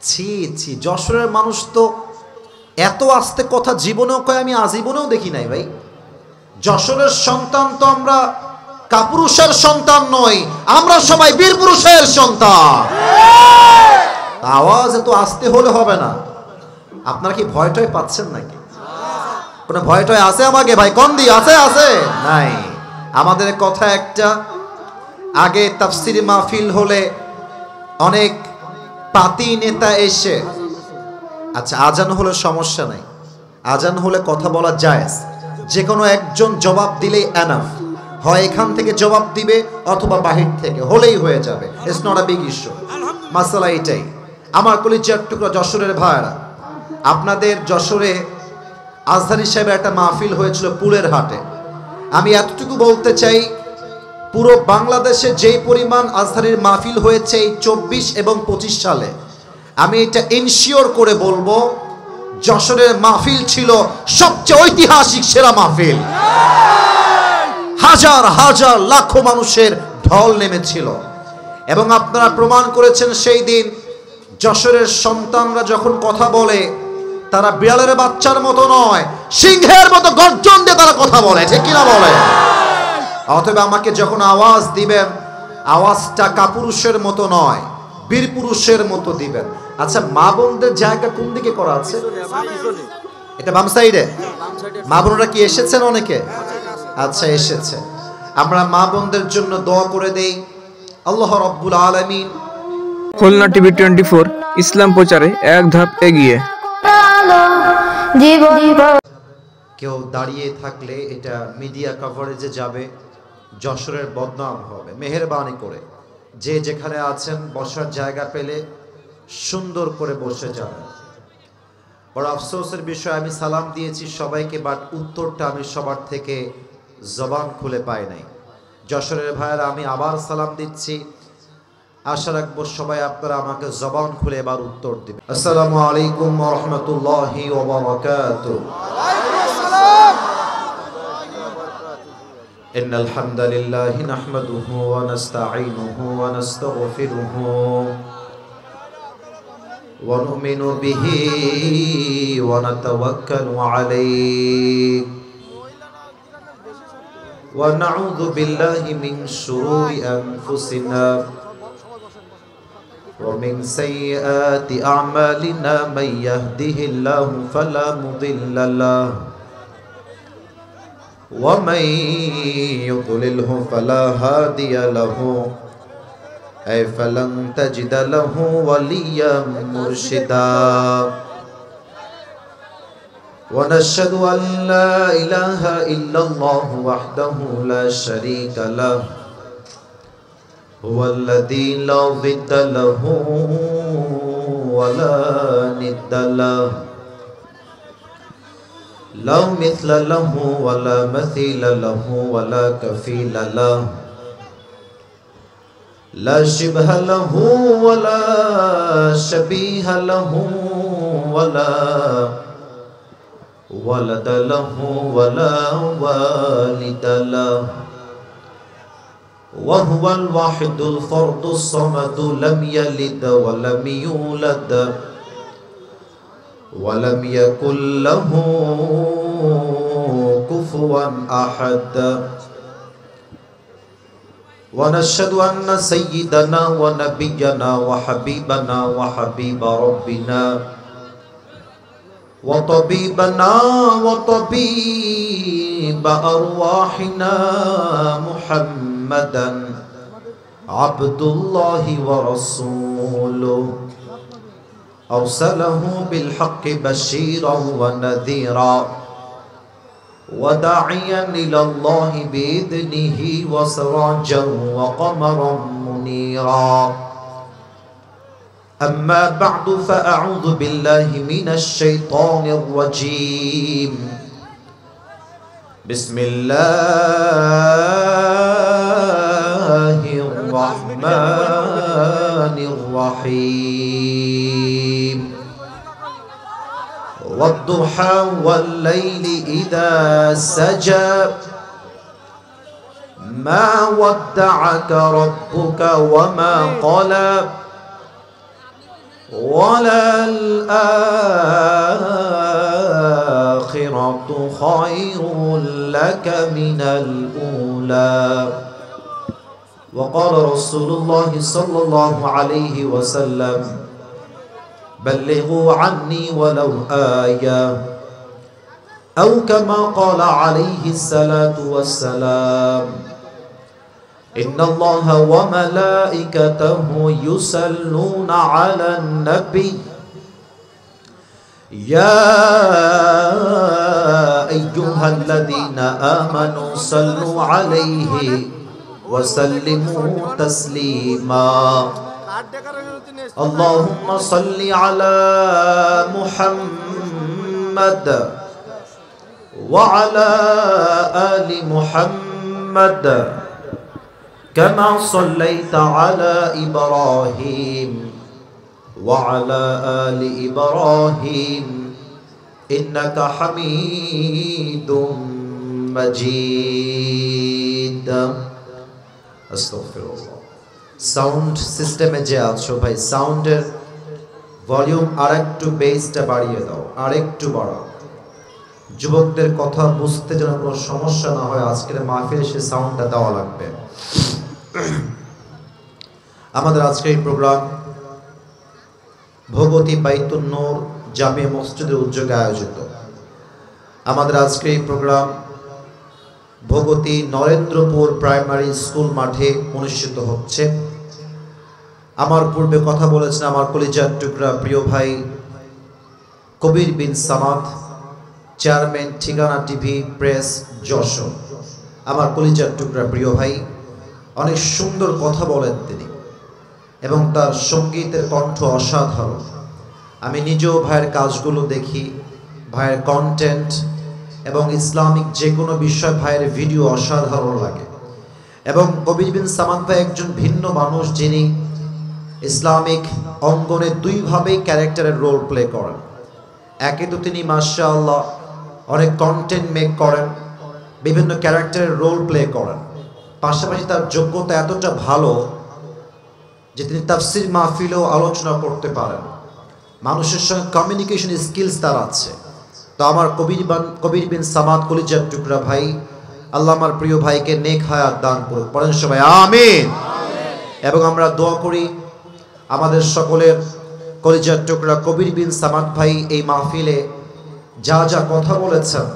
ছি ছি, যশোরের মানুষ তো এত আস্তে কথা জীবনেও কয়, আমি আজীবনেও দেখি নাই ভাই। যশোরের সন্তান তো আমরা কাপুরুষের সন্তান নই, আমরা সবাই বীর পুরুষের সন্তান। আওয়াজ এত আস্তে হলে হবে না। আপনারা কি ভয় টয় পাচ্ছেন নাকি? কোনো ভয় টয় আছে আমাকে ভাই? কম দি আছে আছে নাই। আমাদের কথা একটা, আগে তাফসিরি মাহফিল হলে অনেক পাতি নেতা এসে, আচ্ছা আজান হলে সমস্যা নাই, আজান হলে কথা বলা জায়েজ, যে কোনো একজন জবাব দিলেই এনাফ, হয় এখান থেকে জবাব দিবে অথবা বাহির থেকে, হলেই হয়ে যাবে। It's not a big issue. মাসালা এটাই। আমার কলিজার টুকরা যশোরের ভাইরা, আপনাদের যশোরে আজহারী সাহেবের একটা মাহফিল হয়েছিল পুলের হাটে। আমি এতটুকু বলতে চাই, পুরো বাংলাদেশে যেই পরিমাণ আজহারীর মাহফিল হয়েছে এই 24 এবং 25 সালে, আমি এটা ইনশিওর করে বলবো যশোরের মাহফিল ছিল সবচেয়ে ঐতিহাসিক সেরা মাহফিল। হাজার হাজার লাখো মানুষের ঢল নেমেছিল এবং আপনারা প্রমাণ করেছেন সেই দিন যশোরের সন্তানরা যখন কথা বলে তারা বিড়ালের বাচ্চার মতো নয়, সিংহের মতো গর্জন দিয়ে তারা কথা বলে, ঠিক কিনা বলে? অতএব আমাকে যখন আওয়াজ দিবেন, আওয়াজটা কাপুরুষের মতো নয়, বীর পুরুষের মতো দিবেন। আচ্ছা, মা বোনদের জায়গা কোন দিকে করা আছে? এটা বাম সাইডে। মা বোনরা কি এসেছেন অনেকে? আচ্ছা এসেছে। আমরা মা বোনদের জন্য দোয়া করে দেই, আল্লাহ রাব্বুল আলামিন খুলনা টিভি 24 ইসলাম প্রচারে এক ধাপ এগিয়ে। কেউ দাঁড়িয়ে থাকলে এটা মিডিয়া কভারেজে যাবে, যশোরের বদনাম হবে। মেহেরবানি করে যে যেখানে আছেন বসার জায়গা পেলে সুন্দর করে বসে যাবেন। বড় আফসোসের বিষয়, আমি সালাম দিয়েছি সবাইকে, বাট উত্তরটা আমি সবার থেকে জবান খুলে পাই নাই। যশোরের ভাইয়েরা, আমি আবার সালাম দিচ্ছি, আশা রাখবো সবাই আপনারা আমাকে জবান খুলে এবার উত্তর দিবেন। আসসালামু আলাইকুম ওয়া রাহমাতুল্লাহি ওয়া বারাকাতুহু। ইন্নাল হামদালিল্লাহি নাহমাদুহু ওয়া নাস্তাঈনুহু ওয়া নাস্তাগফিরুহু ওয়া নু'মিনু বিহি ওয়া নাতাওয়াক্কালু আলাইহি ওয়া নাউযু বিল্লাহি মিন শুরুরি আনফুসিনা ومن سيئات أعمالنا من يهده الله فلا مضل له ومن يضلله فلا هادي له أي فلن تجد له وليا مرشدا ونشهد أن لا إله إلا الله وحده لا شريك له هو الذي لا ضد له ولا ند له لا مثل له ولا مثيل له ولا كفيل له لا شبه له ولا شبيه له ولا ولد له ولا والد له وهو الواحد الفرد الصمد لم يلد ولم يولد ولم يكن له كفوا أحد ونشهد أن سيدنا ونبينا وحبيبنا وحبيب ربنا وطبيبنا وطبيب أرواحنا محمدا عبد الله ورسوله أرسله بالحق بشيرا ونذيرا وداعيا إلى الله بإذنه وسراجا وقمرا منيرا أما بعد فأعوذ بالله من الشيطان الرجيم بسم الله الرحمن الرحيم والضحى والليل إذا سجى ما ودعك ربك وما قلى ওয়ালাল-আখিরাতু খায়রুল লাকা মিনাল উলা। وقال رسول الله صلى الله عليه وسلم بلغوا عني ولو آية أو كما قال عليه الصلاة والسلام إن الله وملائكته يصلون على النبي يا أيها الذين آمنوا صلوا عليه وسلموا تسليما اللهم صل على محمد وعلى آل محمد كما صليت على إبراهيم وعلى آل إبراهيم إنك حميد مجيد আস্তাগফিরুল্লাহ। সাউন্ড সিস্টেমে যে আছো ভাই, সাউন্ডের ভলিউম আরেকটু বেসটা বাড়িয়ে দাও, আরেকটু বাড়াও। যুবকদের কথা বুঝতে যেন কোনো সমস্যা না হয়, আজকের মাহফিলে সে সাউন্ডটা দেওয়া লাগবে। আমাদের আজকের এই প্রোগ্রাম ভগবতী বাইতুন নূর জামিয়া মসজিদের উদ্যোগে আয়োজিত। আমাদের আজকের এই প্রোগ্রাম ভগবতী নরেন্দ্রপুর প্রাইমারি স্কুল মাঠে অনুষ্ঠিত হচ্ছে। আমার পূর্বে কথা বলেছেন আমার কলিজার টুকরা প্রিয় ভাই কবির বিন সামাদ, চেয়ারম্যান ঠিকানা টিভি প্রেস যশোর। আমার কলিজার টুকরা প্রিয় ভাই, অনেক সুন্দর কথা বলেন তিনি এবং তার সঙ্গীতের কণ্ঠ অসাধারণ। আমি নিজেও ভাইয়ের কাজগুলো দেখি, ভাইয়ের কন্টেন্ট এবং ইসলামিক যে কোনো বিষয় ভাইয়ের ভিডিও অসাধারণ লাগে। এবং কবির বিন সামাদ ভাই একজন ভিন্ন মানুষ, যিনি ইসলামিক অঙ্গনে দুইভাবেই ক্যারেক্টারের রোল প্লে করেন। একে তো তিনি মাশাআল্লাহ অনেক কন্টেন্ট মেক করেন, বিভিন্ন ক্যারেক্টারের রোল প্লে করেন, পাশাপাশি তার যোগ্যতা এতটা ভালো যে তিনি তাফসির মাহফিলেও আলোচনা করতে পারেন, মানুষের সঙ্গে কমিউনিকেশন স্কিলস তার আছে। তো আমার কবির বিন সামাদ কলিজার টুকরা ভাই, আল্লাহ আমার প্রিয় ভাইকে নেক হায়াত দান করুক, পড়েন সবাই আমিন। এবং আমরা দোয়া করি আমাদের সকলের কলিজার টুকরা কবির বিন সামাদ ভাই এই মাহফিলে যা যা কথা বলেছেন,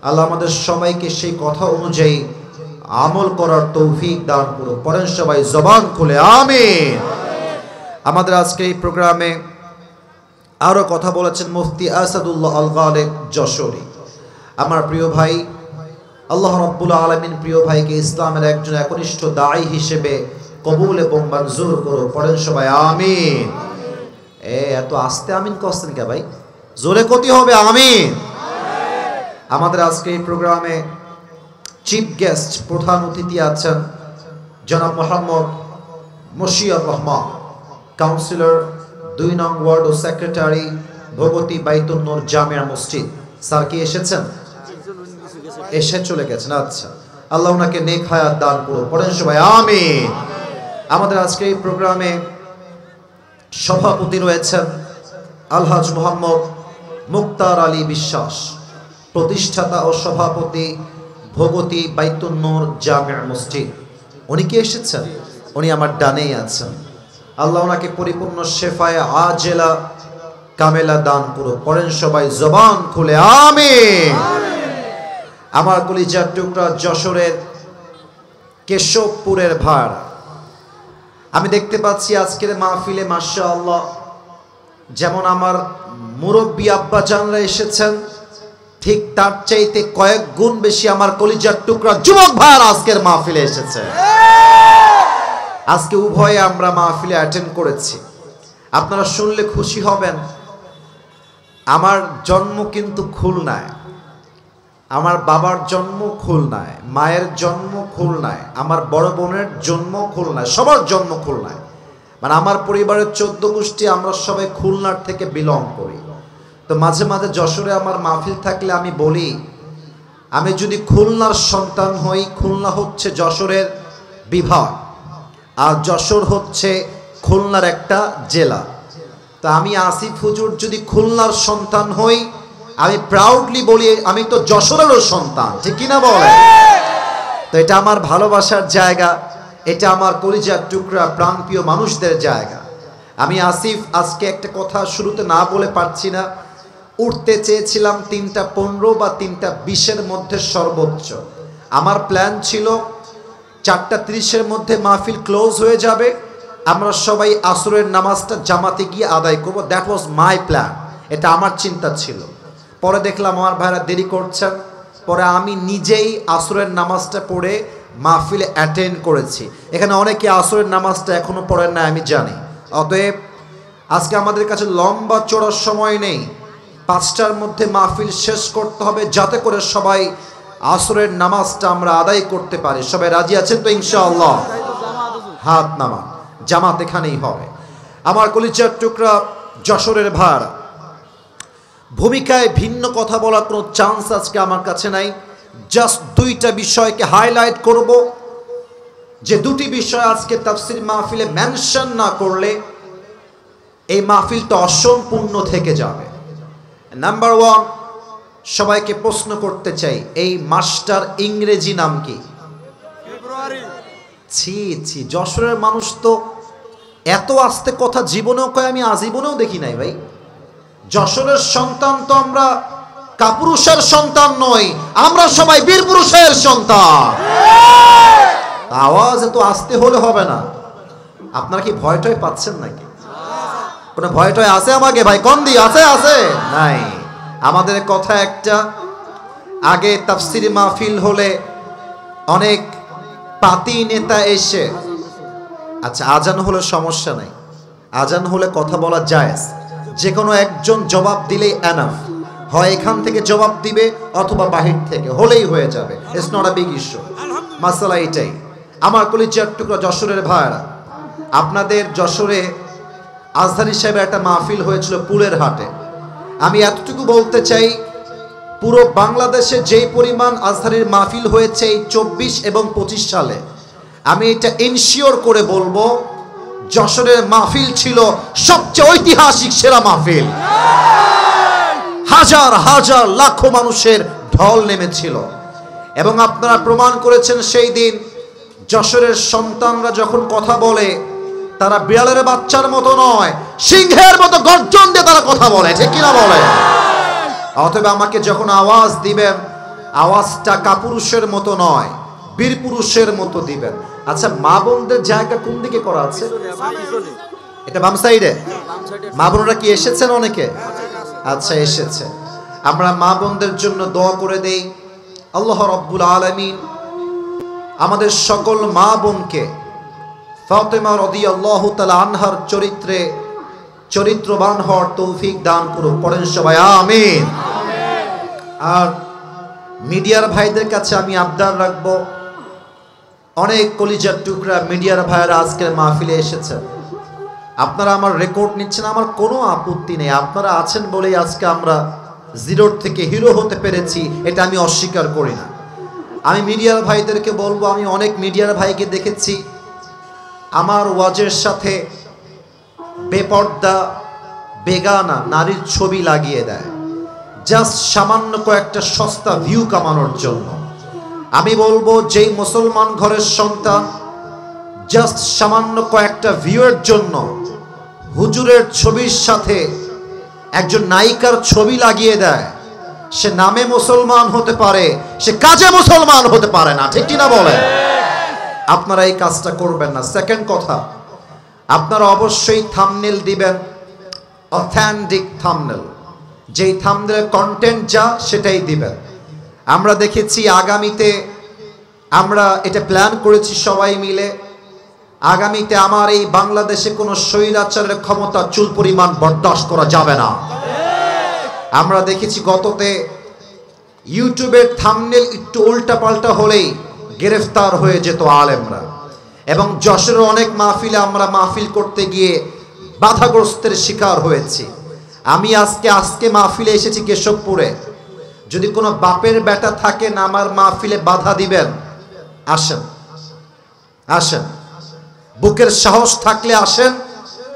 আল্লাহ আমাদের সবাইকে সেই কথা অনুযায়ী আমল করার তৌফিক দান করুক, পড়েন সবাই জবান খুলে আমিন। আমাদের আজকে এই প্রোগ্রামে আরও কথা বলেছেন মুফতি আসাদুল্লাহ আল গালেব যশোরী। আমার প্রিয় ভাই, আল্লাহ রাব্বুল আলামিন প্রিয় ভাইকে ইসলামের একজন একনিষ্ঠ দায়ী হিসেবে কবুল এবং মঞ্জুর করুক, পড়েন সবাই আমিন। এত আস্তে আমিন করছেন কে ভাই, জোরে কতি হবে আমিন। আমাদের আজকে এই প্রোগ্রামে চিফ গেস্ট প্রধান অতিথি আছেন জনাব মোহাম্মদ মশিউর রহমান, কাউন্সিলর 2 নং ওয়ার্ড ও সেক্রেটারি ভগবতী বাইতুন নূর জামিয়া মসজিদ। স্যার কি এসেছেন? এসে চলে গেছেন, আচ্ছা। আল্লাহ ওনাকে নেক হায়াত দান করুন, পড়েন সবাই আমিন। আমাদের আজকে এই প্রোগ্রামে সভাপতি রয়েছেন আলহাজ মোহাম্মদ মুক্তার আলী বিশ্বাস, প্রতিষ্ঠাতা ও সভাপতি ভগবতী বাইতুন নূর জামিয়া মসজিদ। উনি কি এসেছেন? উনি আমার ডানেই আছেন। আল্লাহ ওনাকে পরিপূর্ণ শেফায়ে আজেলা কামেলা দান করুন, পড়েন সবাই জবান খুলে আমিন। আমার কলিজার টুকরা যশোরের কেশবপুরের ভাড়, আমি দেখতে পাচ্ছি আজকের মাহফিলে মাশাআল্লাহ যেমন আমার মুরব্বী আব্বা জানরা এসেছেন, ঠিক তার চাইতে কয়েক গুণ বেশি আমার কলিজার টুকরা যুবক ভাইরা আজকের মাহফিলে এসেছে। আজকে উভয়ে আমরা মাহফিলে অ্যাটেন্ড করেছি। আপনারা শুনলে খুশি হবেন, আমার জন্ম কিন্তু খুলনায়, আমার বাবার জন্ম খুলনায়, মায়ের জন্ম খুলনায়, আমার বড় বোনের জন্ম খুলনায়, সবার জন্ম খুলনায়। মানে আমার পরিবারের 14 গোষ্ঠী আমরা সবাই খুলনার থেকে বিলং করি। তো মাঝে মাঝে যশোরে আমার মাহফিল থাকলে আমি বলি, আমি যদি খুলনার সন্তান হই, খুলনা হচ্ছে যশোরের বিভাগ, আর যশোর হচ্ছে খুলনার একটা জেলা। তো আমি আসিফ হুজুর যদি খুলনার সন্তান হই, আমি প্রাউডলি বলি আমি তো যশোরেরও সন্তান, ঠিক কিনা বলে? তো এটা আমার ভালোবাসার জায়গা, এটা আমার কলিজার টুকরা প্রাণপ্রিয় মানুষদের জায়গা। আমি আসিফ আজকে একটা কথা শুরুতে না বলে পারছি না, উঠতে চেয়েছিলাম 3:15 বা 3:20 মধ্যে সর্বোচ্চ। আমার প্ল্যান ছিল 4:30 মধ্যে মাহফিল ক্লোজ হয়ে যাবে, আমরা সবাই আসরের নামাজটা জামাতে গিয়ে আদায় করব। দ্যাট ওয়াজ মাই প্ল্যান, এটা আমার চিন্তা ছিল। পরে দেখলাম আমার ভাইরা দেরি করছেন, পরে আমি নিজেই আসরের নামাজটা পড়ে মাহফিলে অ্যাটেন্ড করেছি। এখানে অনেকে আসরের নামাজটা এখনো পড়েন না আমি জানি, অতএব আজকে আমাদের কাছে লম্বা চড়ার সময় নেই, 5টার মধ্যে মাহফিল শেষ করতে হবে যাতে করে সবাই আসরের নামাজটা আমরা আদায় করতে পারি। সবাই রাজি আছেন তো ইনশাআল্লাহ? হাত নামা, জামাত এখানেই হবে। আমার কলিজার টুকরা যশোরের ভাড়া, ভূমিকায় ভিন্ন কথা বলার কোনো চান্স আজকে আমার কাছে নাই। জাস্ট 2টা বিষয়কে হাইলাইট করব, যে 2টি বিষয় আজকে তাফসীর মাহফিলে মেনশন না করলে এই মাহফিলটা অসম্পূর্ণ থেকে যাবে। নাম্বার 1, সবাইকে প্রশ্ন করতে চাই, এই মাসটার ইংরেজি নাম কি? ছি ছি, যশোরের মানুষ তো এত আস্তে কথা জীবনেও কয়, আমি আজীবনেও দেখি নাই ভাই। যশোরের সন্তান তো আমরা কাপুরুষের সন্তান নই, আমরা সবাই বীর পুরুষের সন্তান। আওয়াজ এত আস্তে হলে হবে না। আপনারা কি ভয় টয় পাচ্ছেন নাকি? কোনো ভয় টয় আছে আমাকে ভাই? কোন দি আছে? আছে নাই? আমাদের কথা একটা, আগে তাফসীর মাহফিল হলে অনেক পাতি নেতা এসে, আচ্ছা আজান হলে সমস্যা নাই, আজান হলে কথা বলা জায়েজ, যে কোনো একজন জবাব দিলেই এনাফ, হয় এখান থেকে জবাব দিবে অথবা বাহির থেকে, হলেই হয়ে যাবে। It's not a big issue, মাসালা এটাই। আমার কলিজার টুকরা যশোরের ভাইরা, আপনাদের যশোরে আজহারী সাহেবের একটা মাহফিল হয়েছিল পুলের হাটে। আমি এতটুকু বলতে চাই, পুরো বাংলাদেশে যেই পরিমাণ আজহারীর মাহফিল হয়েছে এই 24 এবং 25 সালে, আমি এটা ইনশিওর করে বলবো যশোরের মাহফিল ছিল সবচেয়ে ঐতিহাসিক সেরা মাহফিল। হাজার হাজার লাখো মানুষের ঢল নেমেছিল এবং আপনারা প্রমাণ করেছেন সেই দিন যশোরের সন্তানরা যখন কথা বলে তারা বিড়ালের বাচ্চার মতো নয়, সিংহের মতো গর্জন দিয়ে তারা কথা বলে, ঠিক কিনা বলে? অতএব আমাকে যখন আওয়াজ দিবেন, আওয়াজটা কাপুরুষের মতো নয়, বীর পুরুষের মতো দিবেন। আচ্ছা, মা বোনদের জায়গা কোন দিকে করা আছে? এটা বাম সাইডে। মা বোনরা কি এসেছেন অনেকে? আচ্ছা এসেছে। আমরা মা বোনদের জন্য দোয়া করে দেই, আল্লাহ রাব্বুল আলামিন আমাদের সকল মা বোনকে ফাতেমা রাদিয়াল্লাহু তাআলা আনহার চরিত্রে চরিত্রবান হওয়ার তৌফিক দান করুন। পড়েন সবাই আমিন। আর মিডিয়ার ভাইদের কাছে আমি আবদার রাখবো, অনেক কলিজার টুকরা মিডিয়ার ভাইরা আজকের মাহফিলে এসেছেন, আপনারা আমার রেকর্ড নিচ্ছেন, আমার কোনো আপত্তি নেই। আপনারা আছেন বলেই আজকে আমরা জিরোর থেকে হিরো হতে পেরেছি, এটা আমি অস্বীকার করি না। আমি মিডিয়ার ভাইদেরকে বলবো, আমি অনেক মিডিয়ার ভাইকে দেখেছি আমার ওয়াজের সাথে বেপর্দা বেগানা নারীর ছবি লাগিয়ে দেয়, জাস্ট সামান্য কয়েকটা সস্তা ভিউ কামানোর জন্য। আমি বলবো, যেই মুসলমান ঘরের সন্তান জাস্ট সামান্য কয়েকটা ভিউয়ের জন্য হুজুরের ছবির সাথে একজন নায়িকার ছবি লাগিয়ে দেয়, সে নামে মুসলমান হতে পারে, সে কাজে মুসলমান হতে পারে না, ঠিক কিনা বলেন? আপনারা এই কাজটা করবেন না। সেকেন্ড কথা, আপনারা অবশ্যই থাম্বনেল দিবেন অথেন্টিক থাম্বনেল, যেই থাম্বনেলের কন্টেন্ট যা সেটাই দিবেন। আমরা দেখেছি আগামীতে, আমরা এটা প্ল্যান করেছি সবাই মিলে, আগামীতে আমার এই বাংলাদেশে কোনো স্বৈরাচারের ক্ষমতা চুল পরিমাণ বরদাস্ত করা যাবে না। আমরা দেখেছি গততে ইউটিউবের থাম্বনেল একটু উল্টাপাল্টা হলেই গ্রেফতার হয়ে যেত আলেমরা, এবং যশোরের অনেক মাহফিলে আমরা মাহফিল করতে গিয়ে বাধাগ্রস্তের শিকার হয়েছি। আমি আজকে মাহফিলে এসেছি কেশবপুরে, যদি কোনো বাপের বেটা থাকেন আমার মাহফিলে বাধা দিবেন, আসেন আসেন, বুকের সাহস থাকলে আসেন,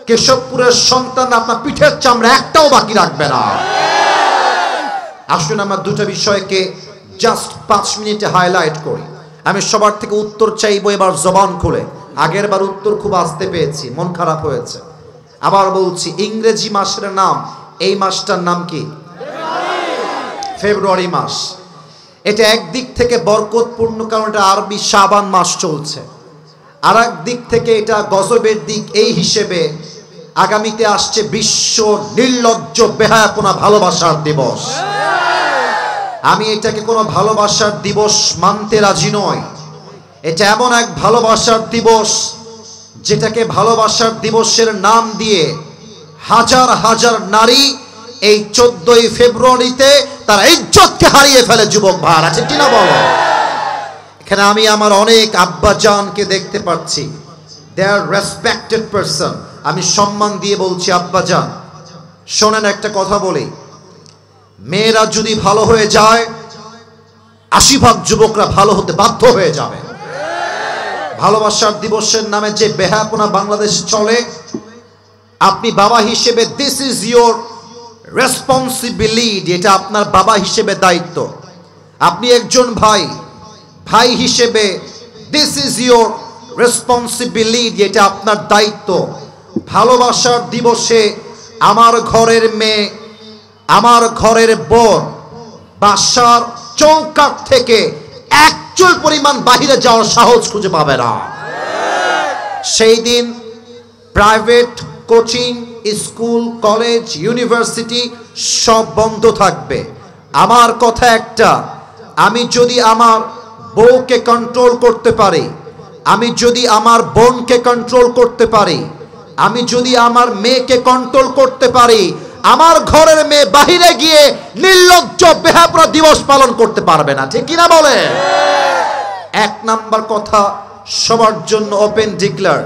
কেশবপুরের সন্তান আপনার পিঠের চামড়া একটাও বাকি রাখবে না। আসুন আমরা দুটো বিষয়কে জাস্ট 5 মিনিটে হাইলাইট করি। আমি সবার থেকে উত্তর চাইবো এবার জবান খুলে। আগের বার উত্তর খুব আস্তে পেয়েছি, মন খারাপ হয়েছে। আবার বলছি, ইংরেজি মাসের নাম, এই মাসটার নাম কি? ফেব্রুয়ারি মাস। এটা একদিক থেকে বরকতপূর্ণ, কারণ এটা আরবি শাবান মাস চলছে। আর এক দিক থেকে এটা গজবের দিক, এই হিসেবে আগামীতে আসছে বিশ্ব নির্লজ্জ বেহায়াপনা ভালোবাসার দিবস। আমি এটাকে কোনো ভালোবাসার দিবস মানতে রাজি নই। এটা এমন এক ভালোবাসার দিবস যেটাকে ভালোবাসার দিবসের নাম দিয়ে হাজার হাজার নারী এই 14ই ফেব্রুয়ারিতে তার ইজ্জতকে হারিয়ে ফেলে। যুবক ভাই আছে কিনা বলো? এখানে আমি আমার অনেক আব্বাজানকে দেখতে পাচ্ছি। দে আর রেসপেক্টেড পারসন। আমি সম্মান দিয়ে বলছি, আব্বাজান শোনেন, একটা কথা বলি, মেয়েরা যদি ভালো হয়ে যায় 80% যুবকরা ভালো হতে বাধ্য হয়ে যাবে। ভালোবাসার দিবসের নামে যে বেহায়াপনা বাংলাদেশ চলে, আপনি বাবা হিসেবে দিস ইজ ইয়োর রেসপন্সিবিলিটি, এটা আপনার বাবা হিসেবে দায়িত্ব। আপনি একজন ভাই, ভাই হিসেবে দিস ইজ ইয়োর রেসপন্সিবিলিটি, এটা আপনার দায়িত্ব। ভালোবাসার দিবসে আমার ঘরের মেয়ে, আমার ঘরের বোন বাসার চৌকাঠ থেকে এক চুল পরিমাণ বাহিরে যাওয়ার সাহস খুঁজে পাবে না। সেই দিন private coaching, school, college, university সব বন্ধ থাকবে। আমার কথা একটা, আমি যদি আমার বউকে কন্ট্রোল করতে পারি, আমি যদি আমার বোনকে কন্ট্রোল করতে পারি, আমি যদি আমার মেয়েকে কন্ট্রোল করতে পারি, আমার ঘরের মেয়ে বাহিরে গিয়ে নির্লজ্জ বেহায়াপনা দিবস পালন করতে পারবে না। ঠিক কিনা বলে? এক নাম্বার কথা সবার জন্য ওপেন ডিক্লেয়ার,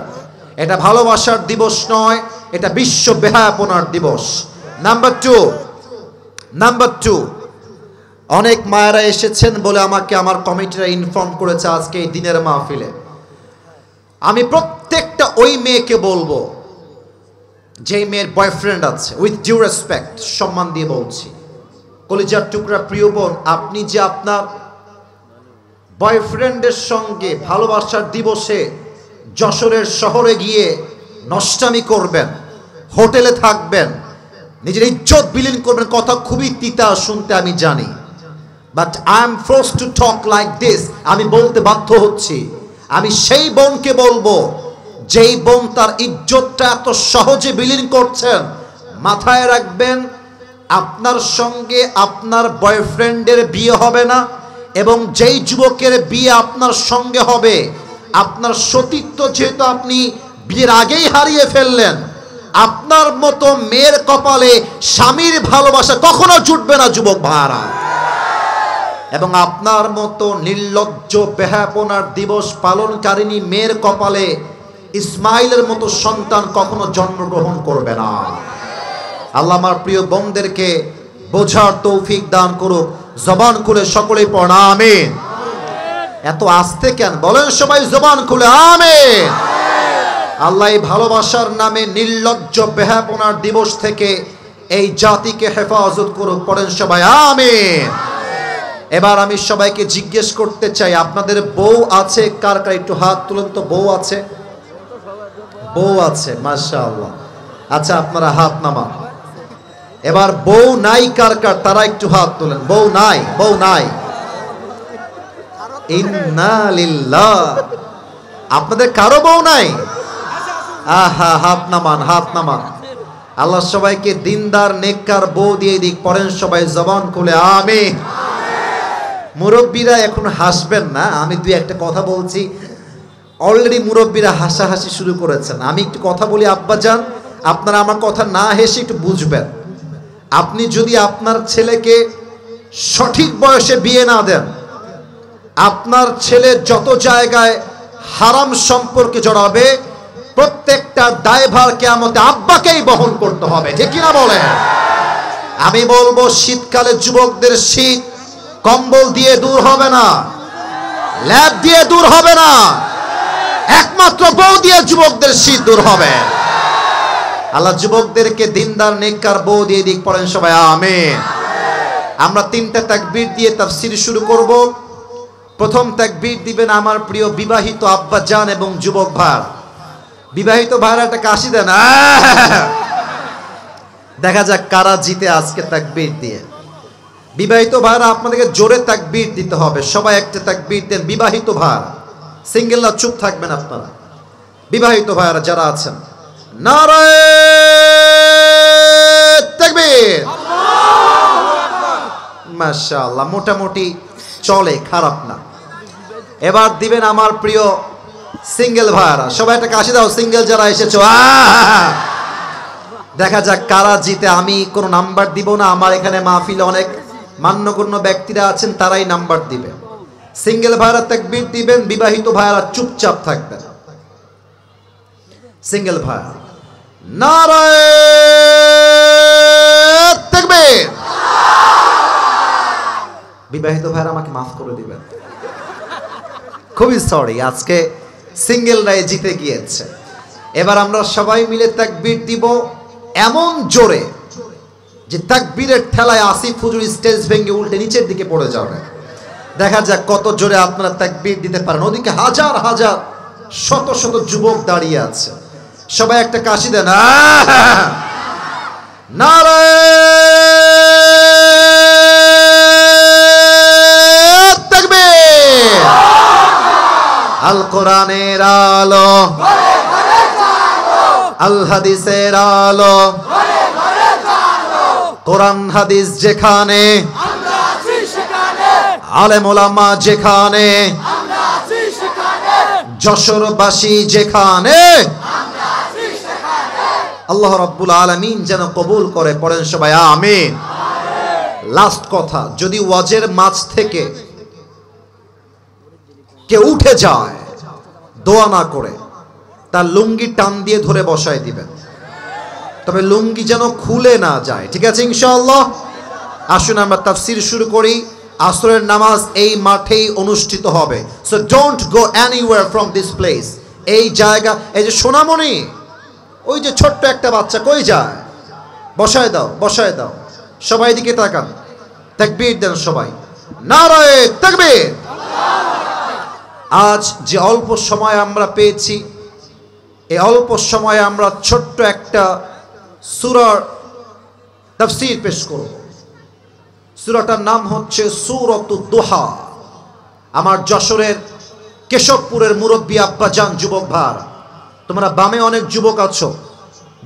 এটা ভালোবাসার দিবস নয়, এটা বিশ্ব বেহায়াপনার দিবস। নাম্বার টু, অনেক মায়েরা এসেছেন বলে আমাকে আমার কমিটিরা ইনফর্ম করেছে আজকে এই দিনের মাহফিলে। আমি প্রত্যেকটা ওই মেয়েকে বলবো যে মেয়ের বয়ফ্রেন্ড আছে, উইথ ডিউ রেসপেক্ট, সম্মান দিয়ে বলছি, কলিজার টুকরা প্রিয় বোন, আপনি যে আপনার বয়ফ্রেন্ডের সঙ্গে ভালোবাসার দিবসে যশোরের শহরে গিয়ে নষ্টামি করবেন, হোটেলে থাকবেন, নিজের ইজ্জত বিলীন করবেন, কথা খুবই তিতা শুনতে আমি জানি, but I am forced to talk like this. আমি বলতে বাধ্য হচ্ছি। আমি সেই বোনকে বলবো যেই বোন তার ইজ্জতটা এত সহজে বিলীন করছেন, মাথায় রাখবেন আপনার সঙ্গে আপনার বয়ফ্রেন্ডের বিয়ে হবে না, এবং যেই যুবকের বিয়ে আপনার সঙ্গে হবে, আপনার সতীত্ব যেহেতু আপনি বিয়ের আগেই হারিয়ে ফেললেন, আপনার মতো মেয়ের কপালে স্বামীর ভালোবাসা কখনো জুটবে না যুবক ভাইরা। এবং আপনার মতো নির্লজ্জ বেহায়াপনার দিবস পালনকারিণী মেয়ের কপালে ইসমাইলের মতো সন্তান কখনো জন্মগ্রহণ করবে না। আল্লাহ আমার প্রিয় বোনদেরকে বোঝার তৌফিক দান করুক। জবান খুলে সকলেই পড়া আমিন। এত আস্তে কেন বলেন সবাই? জবান খুলে আমিন। আল্লাহ এই ভালোবাসার নামে নির্লজ্জ বেহায়াপনার দিবস থেকে এই জাতিকে হেফাজত করুক। পড়েন সবাই আমিন। এবার আমি সবাইকে জিজ্ঞেস করতে চাই, আপনাদের বউ আছে কার কার? একটু হাত তুলেন তো। বউ আছে? বউ আছে, মাশাআল্লাহ। আচ্ছা, আপনারা হাত নামান। এবার বউ নাই কার কার? তারা একটু হাত তোলেন। বউ নাই, বউ নাই। ইন্না লিল্লাহ। আপনাদের কারো বউ নাই? আহা, হাত নামান, হাত নামান। আল্লাহ সবাইকে দিনদার নেককার বউ দিয়ে দিক। পড়েন সবাই জবান খুলে আমিন। মুরব্বীরা এখন হাসবেন না, আমি দুই একটা কথা বলছি, অলরেডি মুরব্বীরা হাসাহাসি শুরু করেছেন। আমি একটু কথা বলি আব্বাজান, আপনারা আমার কথা না হেসে একটু বুঝবেন। আপনি যদি আপনার ছেলেকে সঠিক বয়সে বিয়ে না দেন, আপনার ছেলে যত জায়গায় হারাম সম্পর্কে জড়াবে, প্রত্যেকটা দায়ভার কিয়ামতে আব্বাকেই বহন করতে হবে। ঠিক কিনা বলেন? আমি বলবো, শীতকালে যুবকদের শীত কম্বল দিয়ে দূর হবে না, ল্যাব দিয়ে দূর হবে না, একমাত্র বউ দিয়ে যুবকদের শীত দূর হবে। আল্লাহ যুবকদেরকে দিনদার নেককার বউ দিয়ে দিক, পড়েন সবাই আমিন। আমরা 3টা তাকবীর দিয়ে তাফসীর শুরু করব। প্রথম তাকবীর দিবেন আমার প্রিয় বিবাহিত আব্বা জান এবং যুবক ভাই। বিবাহিত ভাইরা একটা কাশি দেন, দেখা যাক কারা জিতে আজকে তাকবীর দিয়ে। বিবাহিত ভাইরা আপনাদেরকে জোরে তাকবীর দিতে হবে, সবাই একটা তাকবীর দেন। বিবাহিত ভাইরা, সিঙ্গেল না, চুপ থাকবেন আপনারা। বিবাহিত ভাইরা যারা আছেন, নারায়ে তাকবীর, মাশাআল্লাহ, মোটামুটি চলে, খারাপ না। এবার দিবেন আমার প্রিয় সিঙ্গেল ভাইরা, সবাই একটা কাশি দাও। সিঙ্গেল যারা এসেছো, দেখা যাক কারা জিতে। আমি কোনো নাম্বার দিব না, আমার এখানে মাহফিলে অনেক মান্যগণ্য ব্যক্তিরা আছেন, তারাই নাম্বার দিবে। সিঙ্গেল ভাইরা তাকবীর দিবেন, বিবাহিত ভাইরা চুপচাপ থাকবেন। সিঙ্গেল ভাইরা, নারায়ে তাকবীর। বিবাহিত ভাইরা আমাকে মাফ করে দিবেন, খুবই সরি, আজকে সিঙ্গেলরাই জিতে গিয়েছে। এবার আমরা সবাই মিলে তাকবীর দিব এমন জোরে যে তাকবীরের ঠেলায় আসিফ হুজুর স্টেজ ভেঙে উল্টে নিচের দিকে পড়ে যাবে। দেখা যাক কত জোরে আপনারা তাকবীর দিতে পারেন। ওদিকে হাজার হাজার শত শত যুবক দাঁড়িয়ে আছে, সবাই একটা কাশি দেন। নারায়ে তাকবীর। আল কোরআনের আলো, আল হাদিসের আলো, কোরআন হাদিস যেখানে, আলেম ওলামা যেখানে, যশোরবাসী যেখানে, আল্লাহ রাব্বুল আলামিন যেন কবুল করে, পড়েন সবাই আমিন। লাস্ট কথা, যদি ওয়াজের মাঝ থেকে কেউ উঠে যায় দোয়া না করে, তার লুঙ্গি টান দিয়ে ধরে বসায় দিবেন, তবে লুঙ্গি যেন খুলে না যায়, ঠিক আছে ইনশাআল্লাহ? আসুন আমরা তাফসীর শুরু করি। আসরের নামাজ এই মাঠেই অনুষ্ঠিত হবে, so don't go anywhere from this place. এই জায়গা, এই যে সোনামণি, ওই যে ছোট্ট একটা বাচ্চা কই যায়, বসায় দাও, বসায় দাও। সবাই দিকে তাকান, তাকবীর দেন সবাই, নারায়ে তাকবীর। আজ যে অল্প সময় আমরা পেয়েছি, এই অল্প সময়ে আমরা ছোট্ট একটা সূরার তাফসীর পেশ করব। সূরাটার নাম হচ্ছে সূরাতুদ দুহা। আমার যশোরের কেশবপুরের মুরব্বী আব্বাজান, যুবক ভাই, তোমরা বামে অনেক যুবক আছো,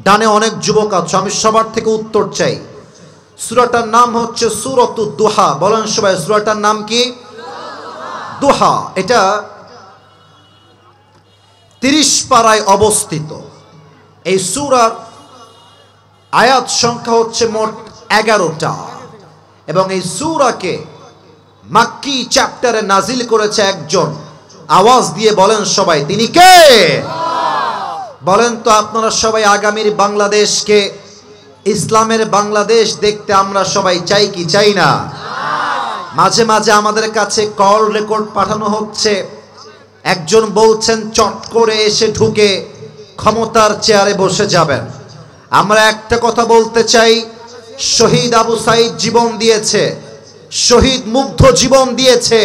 ডানে অনেক যুবক আছো, আমি সবার থেকে উত্তর চাই। সূরাটার নাম হচ্ছে সূরাতুদ দুহা। বলেন সবাই, সূরাটার নাম কি? দুহা। এটা 30 পারায় অবস্থিত। এই সূরার আয়াত সংখ্যা হচ্ছে মোট 11টা, এবং এই সূরাকে মাক্কি চ্যাপ্টারে নাজিল করেছে একজন। আওয়াজ দিয়ে বলেন সবাই, তিনি কে? বলেন তো আপনারা সবাই, আগামীর বাংলাদেশকে ইসলামের বাংলাদেশ দেখতে আমরা সবাই চাই কি চাই না? মাঝে মাঝে আমাদের কাছে কল রেকর্ড পাঠানো হচ্ছে, একজন বলছেন চট করে এসে ঢুকে ক্ষমতার চেয়ারে বসে যাবেন। আমরা একটা কথা বলতে চাই, শহীদ আবু সাইদ জীবন দিয়েছে, শহীদ মুগ্ধ জীবন দিয়েছে।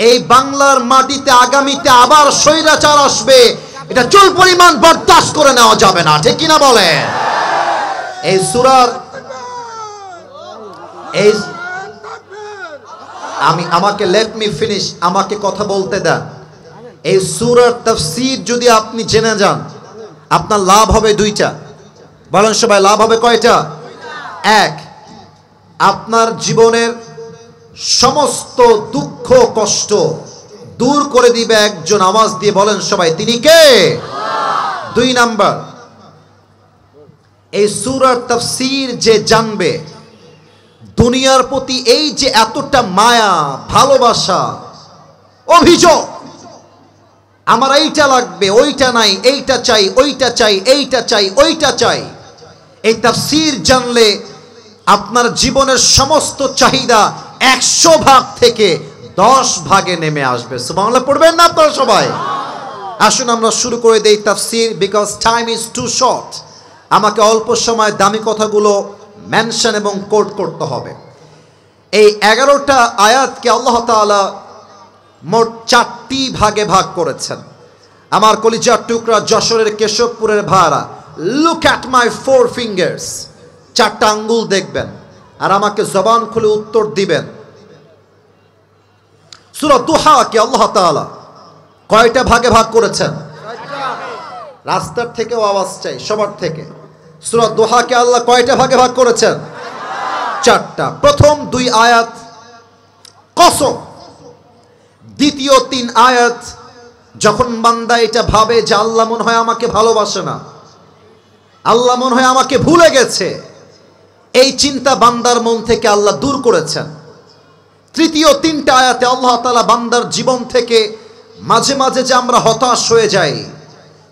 এই বাংলার মাটিতে আগামীতে আবার স্বৈরাচার আসবে, এটা চুল পরিমাণ বরদাস্ত করে নেওয়া যাবে না, ঠিক কিনা বলে? এই সূরার এই আমাকে লেট মি ফিনিশ, আমাকে কথা বলতে দেন। এই সূরার তাফসীর যদি আপনি জেনে যান, আপনার লাভ হবে 2টা। বলেন সবাই, লাভ হবে কয়টা? 1, আপনার জীবনের সমস্ত দুঃখ কষ্ট দূর করে দিবে একজন। আওয়াজ দিয়ে বলেন সবাই, তিনি কে? 2 নাম্বার, এই সূরার তাফসীর যে জানবে, দুনিয়ার প্রতি এই যে এতটা মায়া, ভালোবাসা, অভিযোগ, আমার এইটা লাগবে, ওইটা নাই, এইটা চাই, ওইটা চাই, এইটা চাই, ওইটা চাই, এই তাফসীর জানলে আপনার জীবনের সমস্ত চাহিদা 100 ভাগ থেকে 10 ভাগে নেমে আসবে। সুবহানাল্লাহ পড়বেন না আপনারা সবাই? আসুন আমরা শুরু করে দেই তাফসীর, because time is too short. আমাকে অল্প সময় দামি কথাগুলো মেনশন এবং কোট করতে হবে। এই 11টা আয়াতকে আল্লাহ তাআলা মোট 4টি ভাগে ভাগ করেছেন। আমার কলিজার টুকরা যশোরের কেশবপুরের ভাড়া, লুক অ্যাট মাই 4 ফিঙ্গার্স, 4টা আঙ্গুল দেখবেন আর আমাকে জবান খুলে উত্তর দিবেন। সূরা দুহাকে আল্লাহ তাআলা কয়টা ভাগে ভাগ করেছেন? রাস্তার থেকেও আওয়াজ চাই, সবার থেকে। সূরা দুহাকে আল্লাহ কয়টা ভাগে ভাগ করেছেন? 4টা। প্রথম 2 আয়াত কসম, দ্বিতীয় 3 আয়াত যখন বান্দা এটা ভাবে যে আল্লাহ মনে হয় আমাকে ভালোবাসে না, আল্লাহ মনে হয় আমাকে ভুলে গেছে, এই চিন্তা বান্দার মন থেকে আল্লাহ দূর করেছেন। তৃতীয় 3টা আয়াতে আল্লাহ তাআলা বান্দার জীবন থেকে মাঝে মাঝে যে আমরা হতাশ হয়ে যাই,